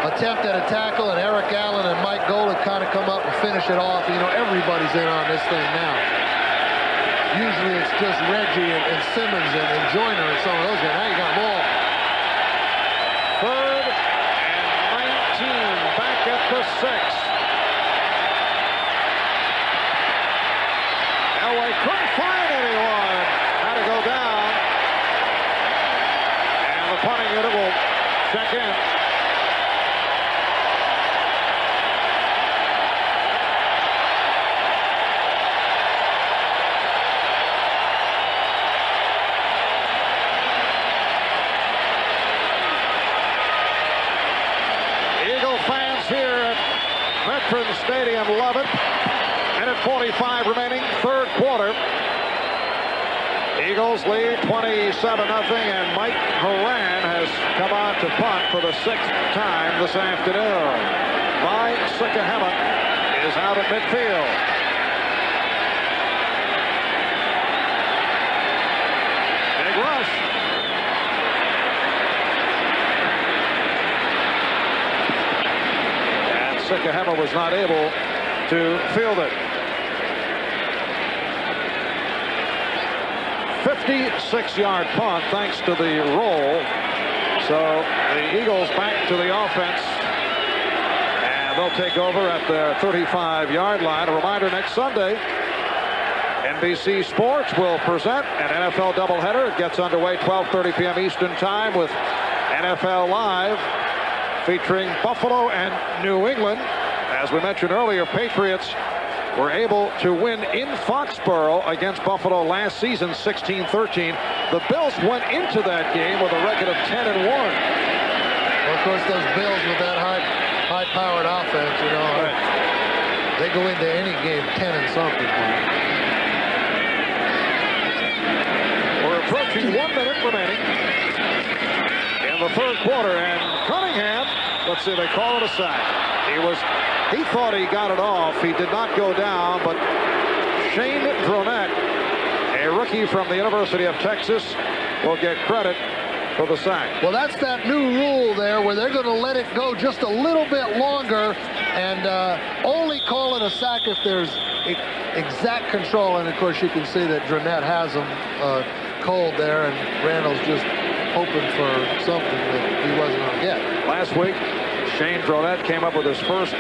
attempt at a tackle, and Eric Allen and Mike Golick kind of come up and finish it off. You know, everybody's in on this thing now. Usually it's just Reggie and Simmons and Joyner and some of those guys. Now you got them all. 3rd and 19, back at the 6. Elway couldn't find anyone. Had to go down. And the punting unit will check in. Eagle fans here at Veterans Stadium love it. Minute 45 remaining, 3rd quarter. Eagles lead 27-0, and Mike Horan has come on to punt for the 6th time this afternoon. Mike Sikahema is out at midfield. Big rush. And Sikahema was not able to field it. 56-yard punt thanks to the roll. So the Eagles back to the offense, and they'll take over at their 35-yard line. A reminder, next Sunday NBC Sports will present an NFL doubleheader. It gets underway 12:30 p.m. Eastern Time with NFL Live featuring Buffalo and New England. As we mentioned earlier, Patriots were able to win in Foxborough against Buffalo last season, 16-13. The Bills went into that game with a record of 10-1. Well, of course, those Bills with that high-powered offense, you know, right, they go into any game 10 and something. We're approaching 1 minute remaining in the 3rd quarter, and Cunningham, let's see, they call it a sack. He thought he got it off. He did not go down, but Shane Dronette, a rookie from the University of Texas, will get credit for the sack. Well, that's that new rule there where they're going to let it go just a little bit longer and only call it a sack if there's exact control. And, of course, you can see that Dronette has him cold there, and Randall's just hoping for something that he wasn't going to get. Last week, Shane Dronette came up with his first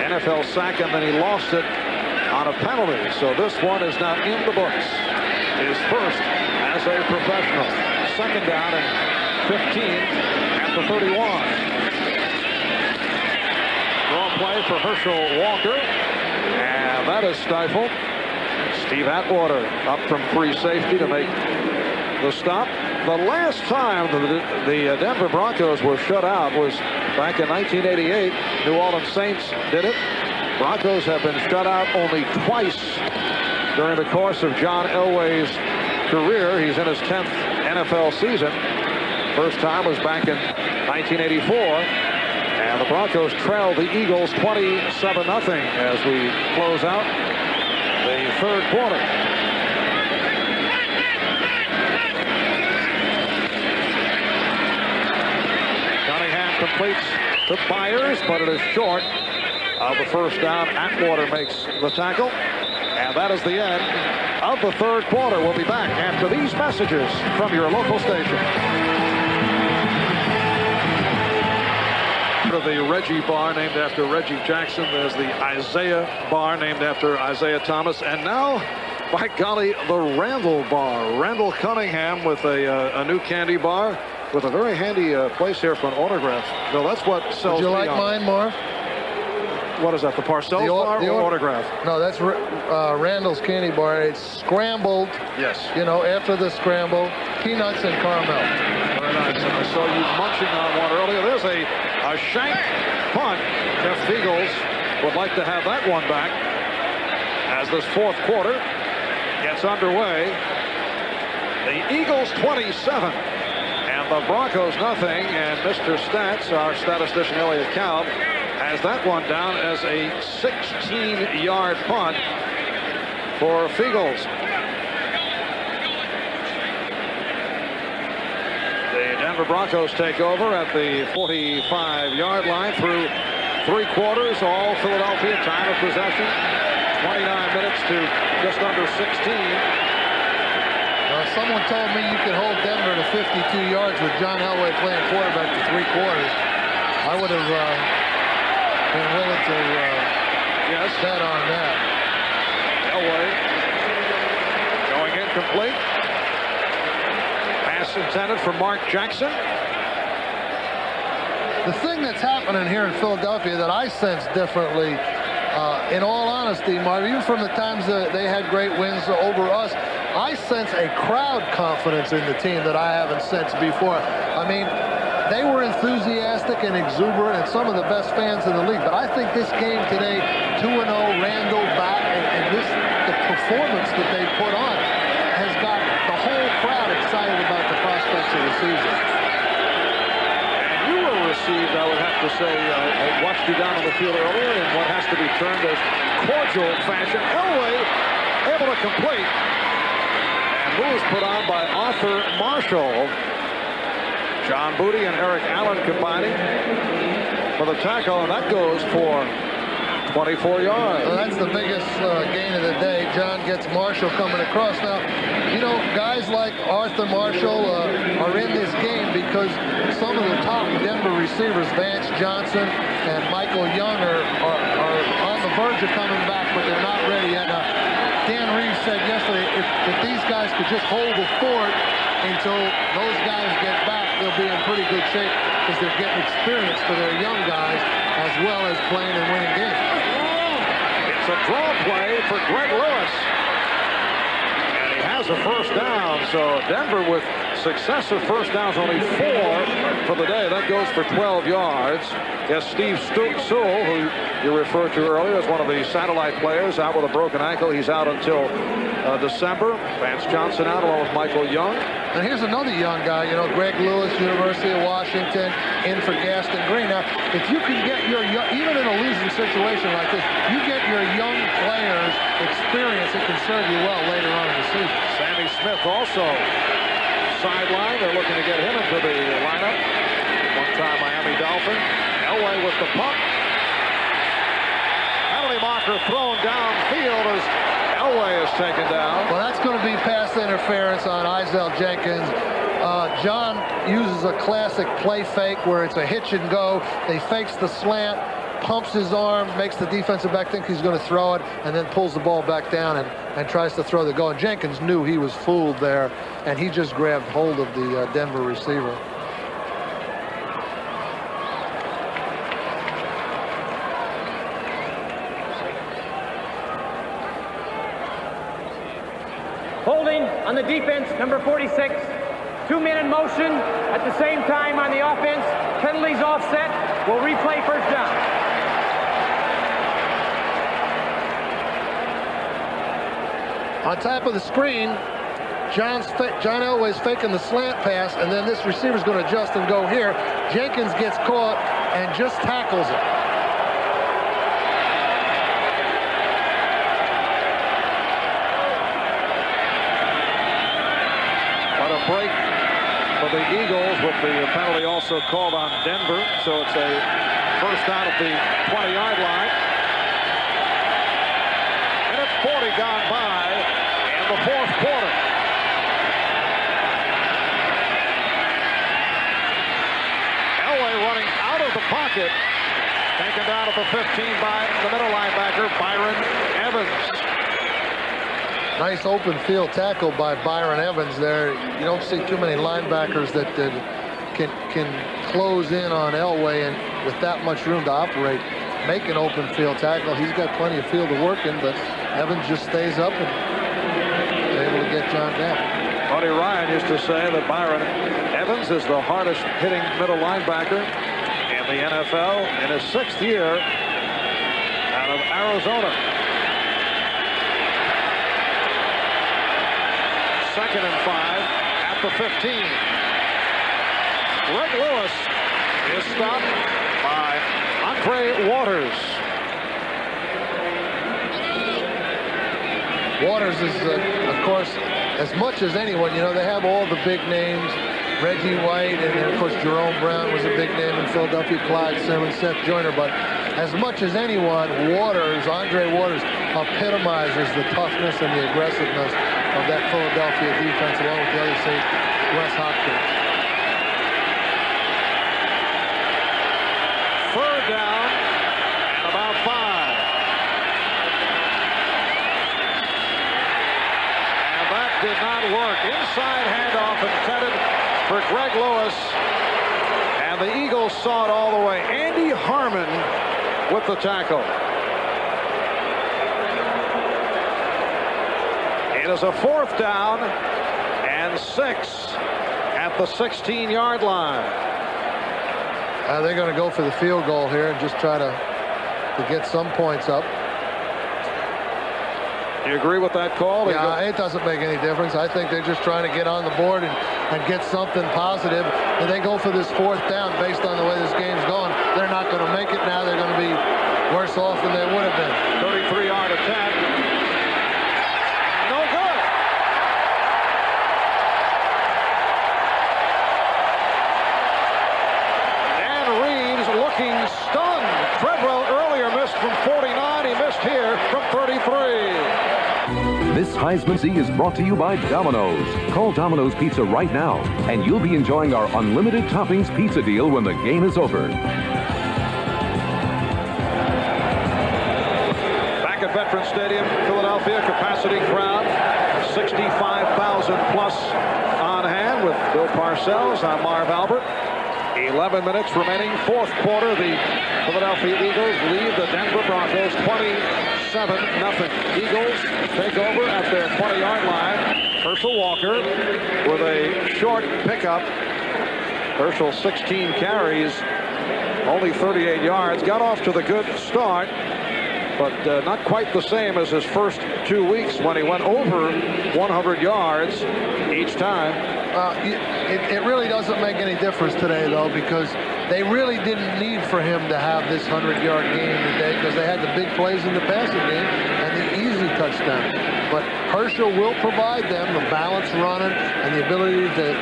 NFL sack, and then he lost it on a penalty. So this one is now in the books. His first as a professional. 2nd down and 15 at the 31. Draw play for Herschel Walker, and that is stifled. Steve Atwater up from free safety to make the stop. The last time the Denver Broncos were shut out was back in 1988. New Orleans Saints did it. Broncos have been shut out only twice during the course of John Elway's career. He's in his 10th NFL season. First time was back in 1984. And the Broncos trailed the Eagles 27-0 as we close out the 3rd quarter. Completes to Byers, but it is short of the first down. Atwater makes the tackle, and that is the end of the 3rd quarter. We'll be back after these messages from your local station. After the Reggie bar named after Reggie Jackson, there's the Isaiah bar named after Isaiah Thomas. And now, by golly, the Randall bar. Randall Cunningham with a new candy bar with a very handy place here for an autograph. No, that's what sells. Would you like mine, Marv? What is that, the Parcells bar or autograph? No, that's Randall's candy bar. It's scrambled. Yes. You know, after the scramble, peanuts and caramel. Very nice. And I saw you munching on one earlier. There's a shank punt. Jeff Eagles would like to have that one back as this fourth quarter gets underway. The Eagles 27 and the Broncos nothing. And Mr. Stats, our statistician Elliot Kalb, has that one down as a 16-yard punt for Eagles. The Denver Broncos take over at the 45-yard line through 3 quarters. All Philadelphia. Time of possession 29 minutes to just under 16. Someone told me you could hold Denver to 52 yards with John Elway playing quarterback for 3 quarters. I would have been willing to bet on that. Elway going incomplete. Pass intended for Mark Jackson. The thing that's happening here in Philadelphia that I sense differently, in all honesty, Marv, even from the times that they had great wins over us, I sense a crowd confidence in the team that I haven't sensed before. I mean, they were enthusiastic and exuberant and some of the best fans in the league. But I think this game today, 2-0, Randall back, and the performance that they put on has got the whole crowd excited about the prospects of the season. And you were received, I would have to say, I watched you down on the field earlier in what has to be termed as cordial fashion. Elway able to complete. Moves put on by Arthur Marshall. John Booty and Eric Allen combining for the tackle, and that goes for 24 yards. Well, that's the biggest gain of the day. John gets Marshall coming across. Now, you know, guys like Arthur Marshall are in this game because some of the top Denver receivers, Vance Johnson and Michael Young, are on the verge of coming back, but they're not ready yet. Dan Reeves said yesterday, if these guys could just hold the fort until those guys get back, they'll be in pretty good shape because they're getting experience for their young guys as well as playing and winning games. It's a draw play for Greg Lewis. And he has a first down, so Denver with successive first downs, only 4 for the day. That goes for 12 yards. Yes, Steve Sewell, who you referred to earlier as one of the satellite players, out with a broken ankle. He's out until December. Vance Johnson out along with Michael Young. And here's another young guy, you know, Greg Lewis, University of Washington, in for Gaston Green. Now, if you can get your young, even in a losing situation like this, you get your young players experience, it can serve you well later on in the season. Sammy Smith also sideline. They're looking to get him into the lineup. One-time Miami Dolphin. Elway with the punt. Penalty marker thrown downfield as Elway is taken down. Well, that's going to be pass interference on Isaiah Jenkins. John uses a classic play fake where it's a hitch and go. He fakes the slant, pumps his arm, makes the defensive back think he's going to throw it, and then pulls the ball back down and tries to throw the go. And Jenkins knew he was fooled there, and he just grabbed hold of the Denver receiver. Holding on the defense, number 46. 2 men in motion at the same time on the offense. Penalties offset. We'll replay first down. On top of the screen, John Elway's faking the slant pass, and then this receiver's going to adjust and go here. Jenkins gets caught and just tackles it. Break for the Eagles with the penalty also called on Denver. So it's a first down at the 20-yard line. Minute 40 gone by in the fourth quarter. Elway running out of the pocket. Taken down at the 15 by the middle linebacker, Byron Evans. Nice open field tackle by Byron Evans there. You don't see too many linebackers that can close in on Elway and with that much room to operate, make an open field tackle. He's got plenty of field to work in, but Evans just stays up and is able to get John down. Buddy Ryan used to say that Byron Evans is the hardest hitting middle linebacker in the NFL in his 6th year out of Arizona. 2nd and 5 at the 15. Greg Lewis is stopped by Andre Waters. Waters is, of course, as much as anyone, you know, they have all the big names. Reggie White, and then, of course, Jerome Brown was a big name in Philadelphia, Clyde Simmons, Seth Joyner. But as much as anyone, Andre Waters, epitomizes the toughness and the aggressiveness of that Philadelphia defense, along with the other safety, Wes Hopkins. 3rd down and about 5. And that did not work. Inside handoff intended for Greg Lewis. And the Eagles saw it all the way. Andy Harmon with the tackle. It is a 4th down and 6 at the 16-yard line. They're going to go for the field goal here and just try to get some points up. Do you agree with that call? Yeah, it doesn't make any difference. I think they're just trying to get on the board and get something positive. And they go for this 4th down based on the way this game's going. They're not going to make it now. They're going to be worse off than they would have been. 33-yard attack. No good. Dan Reeves looking stunned. Treadwell earlier missed from 49. He missed here from 33. This Heisman C is brought to you by Domino's. Call Domino's Pizza right now, and you'll be enjoying our unlimited toppings pizza deal when the game is over. Back at Veterans Stadium, Philadelphia, capacity crowd, 65,000 plus on hand with Bill Parcells. I'm Marv Albert. 11 minutes remaining, 4th quarter. The Philadelphia Eagles lead the Denver Broncos 27-0. Eagles take over at their 20-yard line. Herschel Walker with a short pickup. Herschel 16 carries, only 38 yards. Got off to the good start, but not quite the same as his first 2 weeks when he went over 100 yards each time. It really doesn't make any difference today, though, because they really didn't need for him to have this 100-yard game today because they had the big plays in the passing game and the easy touchdown. But Herschel will provide them the balance running and the ability to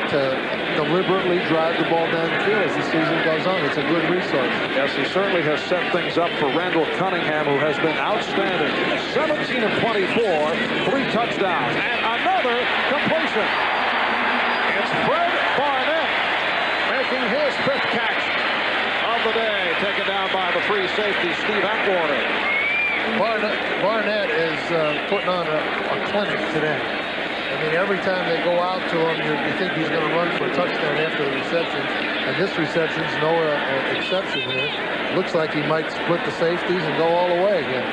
deliberately drive the ball down the field as the season goes on. It's a good resource. Yes, he certainly has set things up for Randall Cunningham, who has been outstanding. 17 of 24, 3 touchdowns, and another completion. It's Fred Barnett making his 5th catch of the day, taken down by the free safety, Steve Atwater. Barnett is putting on a clinic today. I mean, every time they go out to him, you think he's going to run for a touchdown after the reception. And this reception's no exception here. Looks like he might split the safeties and go all the way again.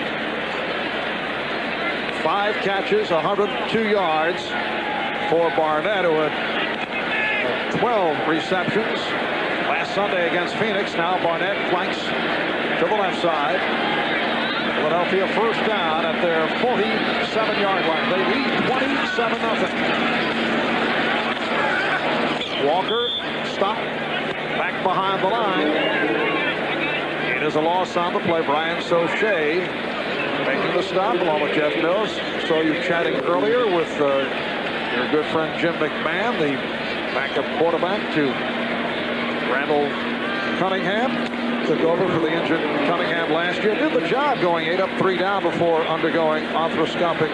5 catches, 102 yards for Barnett, who had 12 receptions last Sunday against Phoenix. Now Barnett flanks to the left side. Philadelphia 1st down at their 47-yard line. They lead 27-0. Walker stopped back behind the line. It is a loss on the play. Brian Sauché making the stop along with Jeff Mills. So you chatting earlier with your good friend Jim McMahon, the backup quarterback to Randall Cunningham. Took over for the injured Cunningham last year. Did the job going 8 up, 3 down before undergoing arthroscopic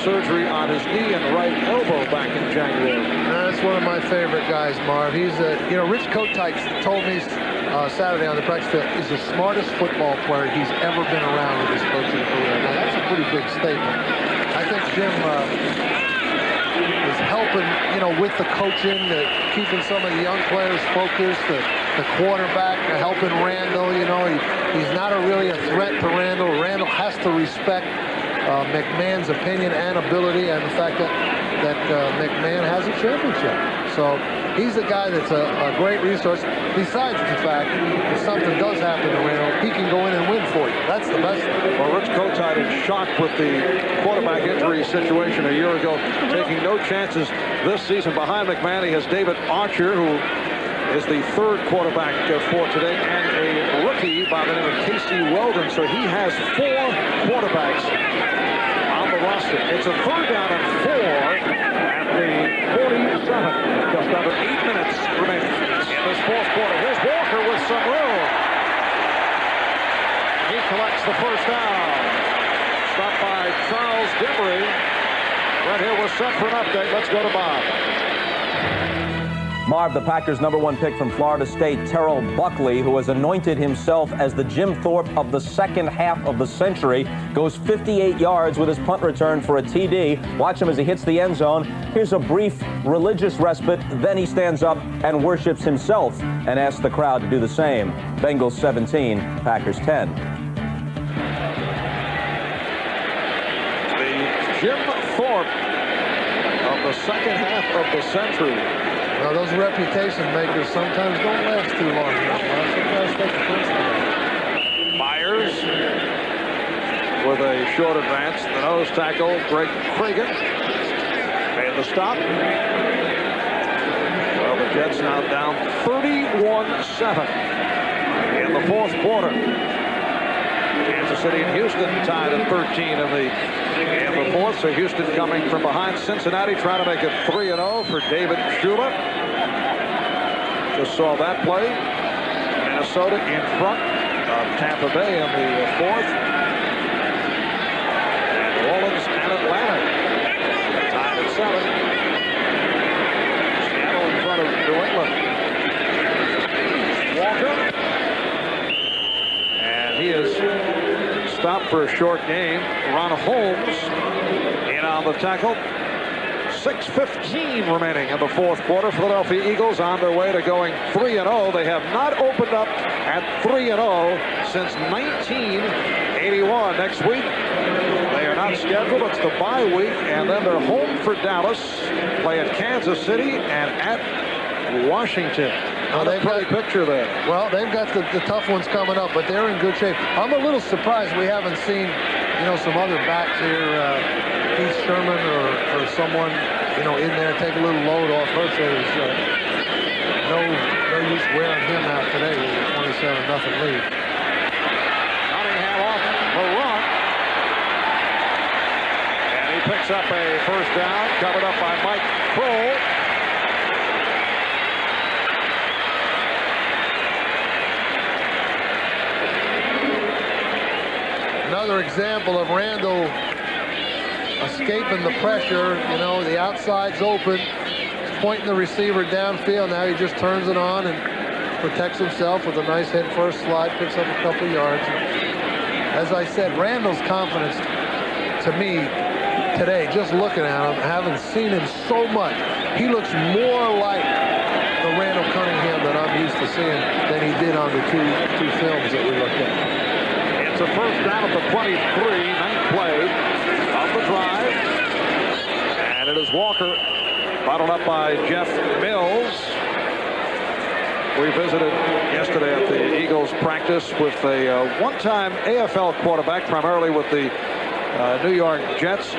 surgery on his knee and right elbow back in January. That's one of my favorite guys, Marv. He's Rich Kotite told me Saturday on the practice field, is the smartest football player he's ever been around in his coaching career. Now, that's a pretty big statement. I think Jim is helping, with the coaching, keeping some of the young players focused, the quarterback, helping Randall. He's not really a threat to Randall. Randall has to respect McMahon's opinion and ability, and the fact that McMahon has a championship. So he's a guy that's a great resource. Besides the fact if something does happen to Randall, he can go in and win for you. That's the best thing. Well, Rich Kotite is shocked with the quarterback injury situation a year ago, taking no chances this season. Behind McMahon, he has David Archer, who is the third quarterback for today, and a rookie by the name of Casey Weldon. So he has 4 quarterbacks on the roster. It's a 3rd down and 4 at the 47. Just under 8 minutes remaining in this fourth quarter. Here's Walker with some room. He collects the first down. Stopped by Charles Dimmery. Right here, we're set for an update. Let's go to Bob. Marv, the Packers' #1 pick from Florida State, Terrell Buckley, who has anointed himself as the Jim Thorpe of the second half of the century, goes 58 yards with his punt return for a TD. Watch him as he hits the end zone. Here's a brief religious respite. Then he stands up and worships himself and asks the crowd to do the same. Bengals 17, Packers 10. The Jim Thorpe of the second half of the century. Now, those reputation makers sometimes don't last too long. Sometimes take the first one. Myers with a short advance. The nose tackle, Greg Cragen, made the stop. Well, the Jets now down 31-7 in the fourth quarter. Kansas City and Houston tied at 13 in the fourth. So Houston coming from behind. Cincinnati trying to make it 3-0 for David Shula. Just saw that play. Minnesota in front of Tampa Bay in the fourth. And New Orleans and Atlanta tied at 7. Seattle in front of New England. Walker. And he is stopped for a short game. Ron Holmes in on the tackle. 6:15 remaining in the fourth quarter. Philadelphia Eagles on their way to going 3-0. They have not opened up at 3-0 since 1981. Next week, they are not scheduled. It's the bye week, and then they're home for Dallas, play at Kansas City, and at Washington. Well, Not a pretty picture there. Well, they've got the tough ones coming up, but they're in good shape. I'm a little surprised we haven't seen, some other backs here, Keith Sherman or someone, in there, take a little load off Herschel. No use wearing him out today with a 27-0 lead. Cunningham off the run. And he picks up a first down, covered up by Mike Kroll. Another example of Randall escaping the pressure. The outside's open. He's pointing the receiver downfield. Now he just turns it on and protects himself with a nice head first slide, picks up a couple yards. As I said, Randall's confidence, to me, today, just looking at him, having seen him so much, he looks more like the Randall Cunningham that I'm used to seeing than he did on the two films that we looked at. It's a first down at the 23, ninth play of the drive. And it is Walker, bottled up by Jeff Mills. We visited yesterday at the Eagles practice with a one-time AFL quarterback, primarily with the New York Jets,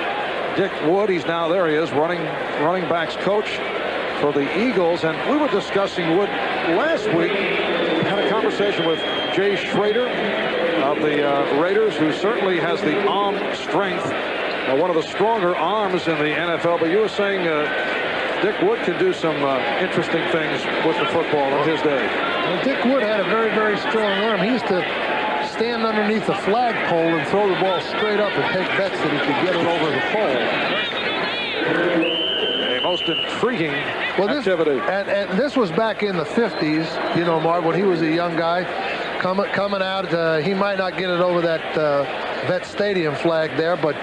Dick Wood. He's now, there he is, running backs coach for the Eagles. And we were discussing Wood last week. Had a conversation with Jay Schrader of the Raiders, who certainly has the arm strength, one of the stronger arms in the NFL. But you were saying Dick Wood can do some interesting things with the football in his day. Well, Dick Wood had a very, very strong arm. He used to stand underneath the flagpole and throw the ball straight up and take bets that he could get it over the pole. A most intriguing this, activity. And this was back in the 50s, you know, Marv, when he was a young guy coming out. He might not get it over that Vet Stadium flag there, but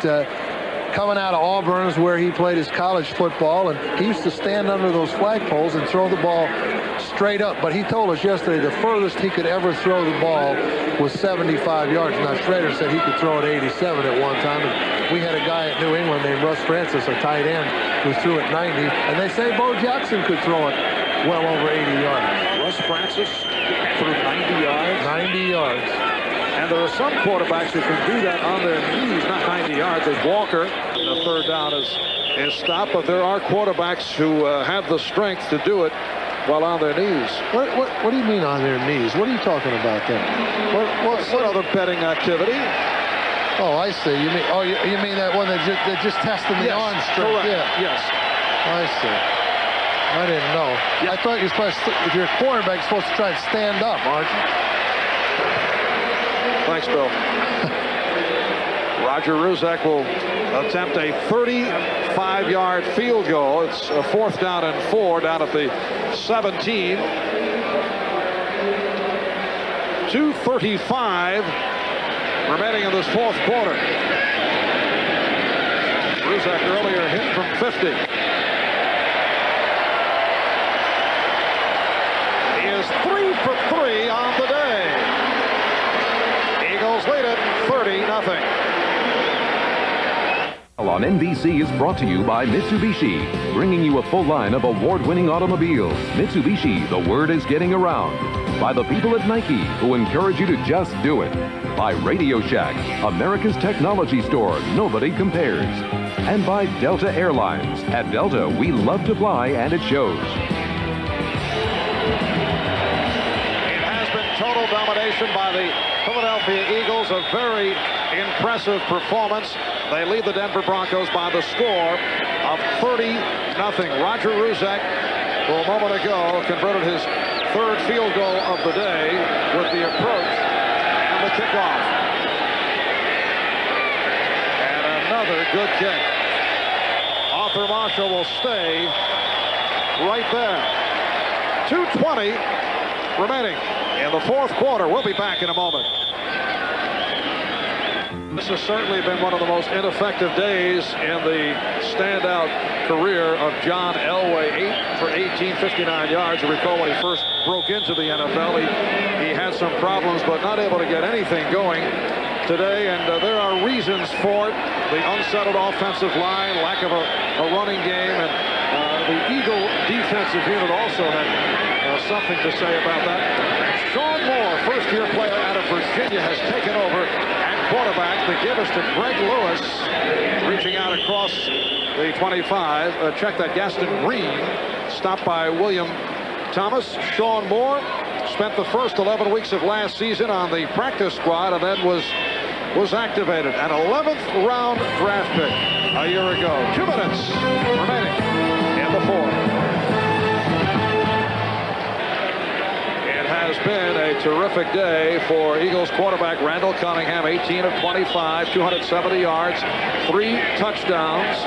coming out of Auburn's where he played his college football, and he used to stand under those flagpoles and throw the ball straight up. But he told us yesterday the furthest he could ever throw the ball was 75 yards. Now, Schrader said he could throw it 87 at one time. And we had a guy at New England named Russ Francis, a tight end, who threw it 90. And they say Bo Jackson could throw it well over 80 yards. Russ Francis threw 90 yards? 90 yards. And there are some quarterbacks who can do that on their knees, not 90 yards. As Walker, the third down is stopped. But there are quarterbacks who have the strength to do it while on their knees. What do you mean on their knees? What are you talking about there? What other betting activity? Oh, I see. You mean that one that just testing the arm strength? Correct. Yeah. Yes. I see. I didn't know. Yeah. I thought you're supposed to, if you're a quarterback, you're supposed to try and stand up, aren't you? Thanks, Bill. Roger Ruzek will attempt a 35-yard field goal. It's a 4th down and 4 down at the 17. 2:35 remaining in this 4th quarter. Ruzek earlier hit from 50. He is 3 for 3 on the day. Eagles lead it 30-0. On NBC is brought to you by Mitsubishi, bringing you a full line of award-winning automobiles. Mitsubishi, the word is getting around. By the people at Nike, who encourage you to just do it. By Radio Shack, America's technology store nobody compares. And by Delta Airlines. At Delta, we love to fly, and it shows. It has been total domination by the Philadelphia Eagles. A very impressive performance. They lead the Denver Broncos by the score of 30-0. Roger Ruzek, who a moment ago converted his 3rd field goal of the day with the approach and the kickoff. And another good kick. Arthur Marshall will stay right there. 2:20 remaining in the 4th quarter. We'll be back in a moment. This has certainly been one of the most ineffective days in the standout career of John Elway. 8 for 18, 59 yards. You recall when he first broke into the NFL, he had some problems, but not able to get anything going today. And there are reasons for it. The unsettled offensive line, lack of a running game, and the Eagle defensive unit also had something to say about that. And Sean Moore, first-year player out of Virginia, has taken over quarterback. The give us to Greg Lewis, reaching out across the 25. Check that. Gaston Green stopped by William Thomas. Sean Moore spent the first 11 weeks of last season on the practice squad and then was activated. An 11th round draft pick a year ago. 2 minutes remaining in the 4th. Has been a terrific day for Eagles quarterback Randall Cunningham. 18 of 25, 270 yards, 3 touchdowns,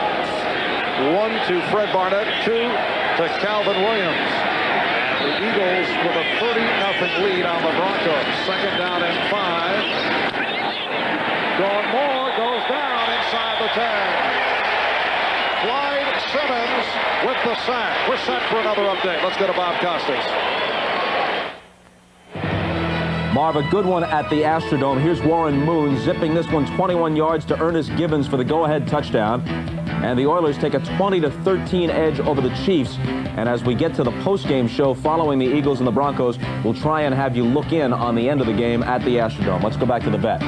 1 to Fred Barnett, 2 to Calvin Williams. And the Eagles with a 30-0 lead on the Broncos. 2nd down and 5. Sean Moore goes down inside the 10. Clyde Simmons with the sack. We're set for another update. Let's go to Bob Costas. Marv, a good one at the Astrodome. Here's Warren Moon zipping this one 21 yards to Ernest Gibbons for the go-ahead touchdown. And the Oilers take a 20-13 edge over the Chiefs. And as we get to the post-game show following the Eagles and the Broncos, we'll try and have you look in on the end of the game at the Astrodome. Let's go back to the vet.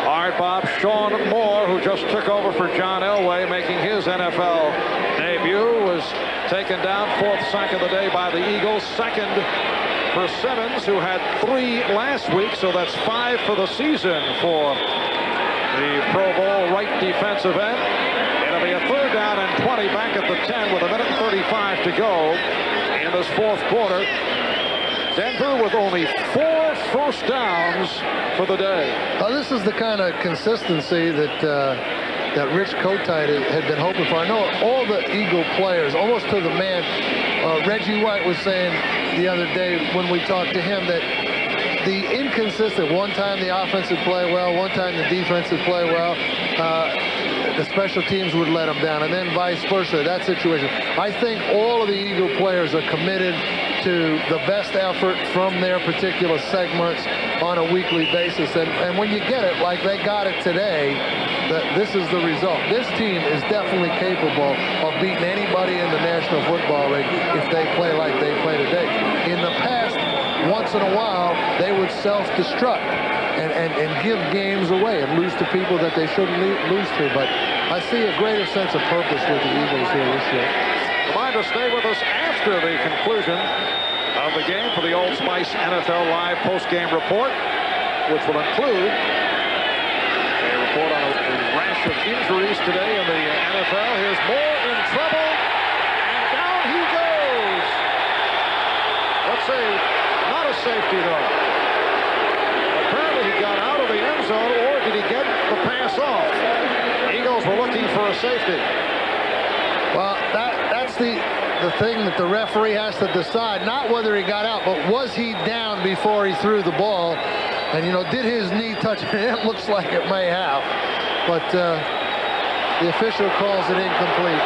All right, Bob. Sean Moore, who just took over for John Elway, making his NFL debut, was taken down. 4th sack of the day by the Eagles. 2nd for Simmons, who had 3 last week, so that's 5 for the season for the Pro Bowl right defensive end. It'll be a 3rd down and 20 back at the 10 with 1:35 to go in this 4th quarter. Denver with only 4 first downs for the day. This is the kind of consistency that that Rich Kotite had been hoping for. I know all the Eagle players, almost to the man, Reggie White was saying the other day when we talked to him that the inconsistent, one time the offense would play well, one time the defense would play well, the special teams would let them down, and then vice versa, that situation. I think all of the Eagle players are committed to the best effort from their particular segments on a weekly basis. And when you get it, like they got it today, this is the result. This team is definitely capable of beating anybody in the National Football League if they play like they play today. In the past, once in a while, they would self-destruct and give games away and lose to people that they shouldn't lose to. But I see a greater sense of purpose with the Eagles here this year. Remind to stay with us after the conclusion of the game for the Old Spice NFL Live post-game report, which will include a report on a rash of injuries today in the NFL. Here's Moore in trouble, and down he goes. Let's see, not a safety though. Apparently he got out of the end zone, or did he get the pass off? Eagles were looking for a safety. Well, that's the thing that the referee has to decide, not whether he got out, but was he down before he threw the ball? And, you know, did his knee touch it? It looks like it may have. But the official calls it incomplete.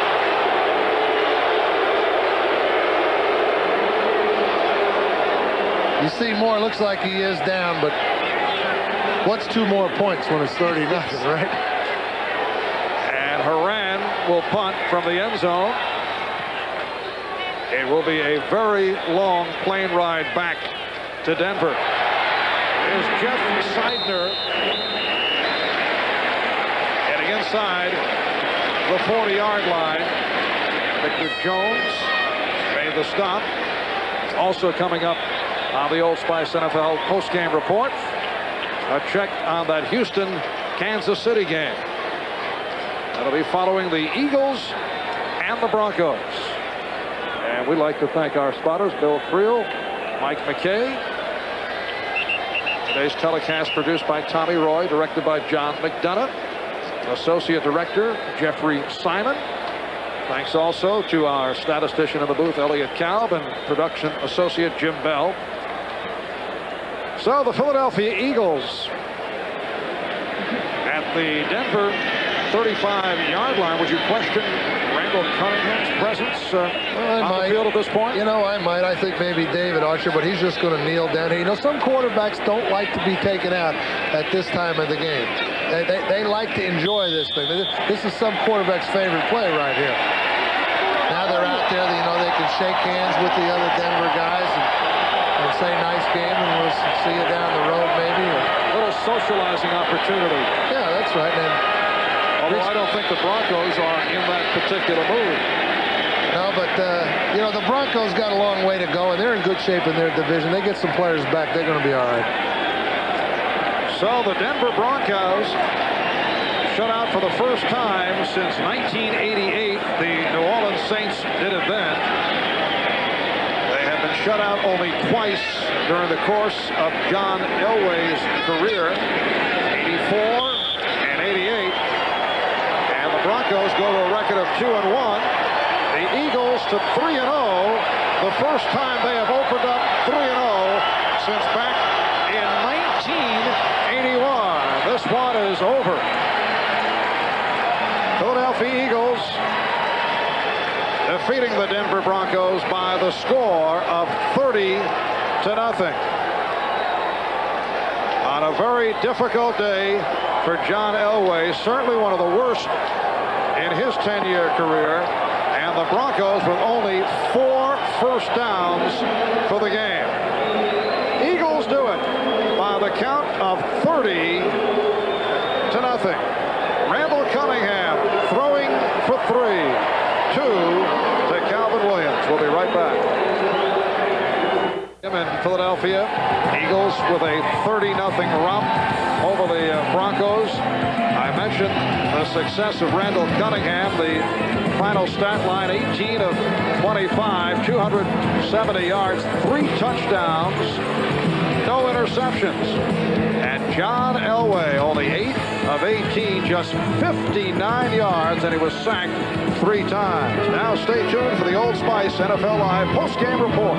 You see Moore, looks like he is down, but what's 2 more points when it's 30-0, right? And Haran will punt from the end zone. It will be a very long plane ride back to Denver. Here's Jeff Seidner getting inside the 40-yard line. Victor Jones made the stop. Also coming up on the Old Spice NFL postgame report, a check on that Houston-Kansas City game. That'll be following the Eagles and the Broncos. And we'd like to thank our spotters, Bill Creel, Mike McKay. Today's telecast produced by Tommy Roy, directed by John McDonough. Associate Director, Jeffrey Simon. Thanks also to our statistician in the booth, Elliot Kalb, and production associate, Jim Bell. So the Philadelphia Eagles at the Denver 35-yard line. Would you question Randall Cunningham's presence on the field at this point? You know, I might. I think maybe David Archer, but he's just going to kneel down here. You know, some quarterbacks don't like to be taken out at this time of the game. They like to enjoy this thing. This is some quarterback's favorite play right here. Now they're out there, you know, they can shake hands with the other Denver guys and say nice game, and we'll see you down the road maybe. A little socializing opportunity. Yeah, that's right. And although I don't think the Broncos are in that particular mood. No, but, you know, the Broncos got a long way to go, and they're in good shape in their division. They get some players back, they're going to be all right. So the Denver Broncos shut out for the first time since 1988. The New Orleans Saints did it then. They have been shut out only twice during the course of John Elway's career, 84 and 88. And the Broncos go to a record of 2-1. The Eagles to 3-0. The first time they have opened up 3-0 since back in 1981. This one is over. Philadelphia Eagles defeating the Denver Broncos by the score of 30-0. On a very difficult day for John Elway, certainly one of the worst in his 10-year career, and the Broncos with only 4 first downs for the game. Eagles do it by the count of 30-0. Randall Cunningham throwing for 3. 2 to Calvin Williams. We'll be right back. In Philadelphia, Eagles with a 30-0 romp over the Broncos. I mentioned the success of Randall Cunningham. The final stat line, 18 of 25, 270 yards, 3 touchdowns, no interceptions. And John Elway, only 8 of 18, just 59 yards, and he was sacked 3 times. Now stay tuned for the Old Spice NFL Live post-game report.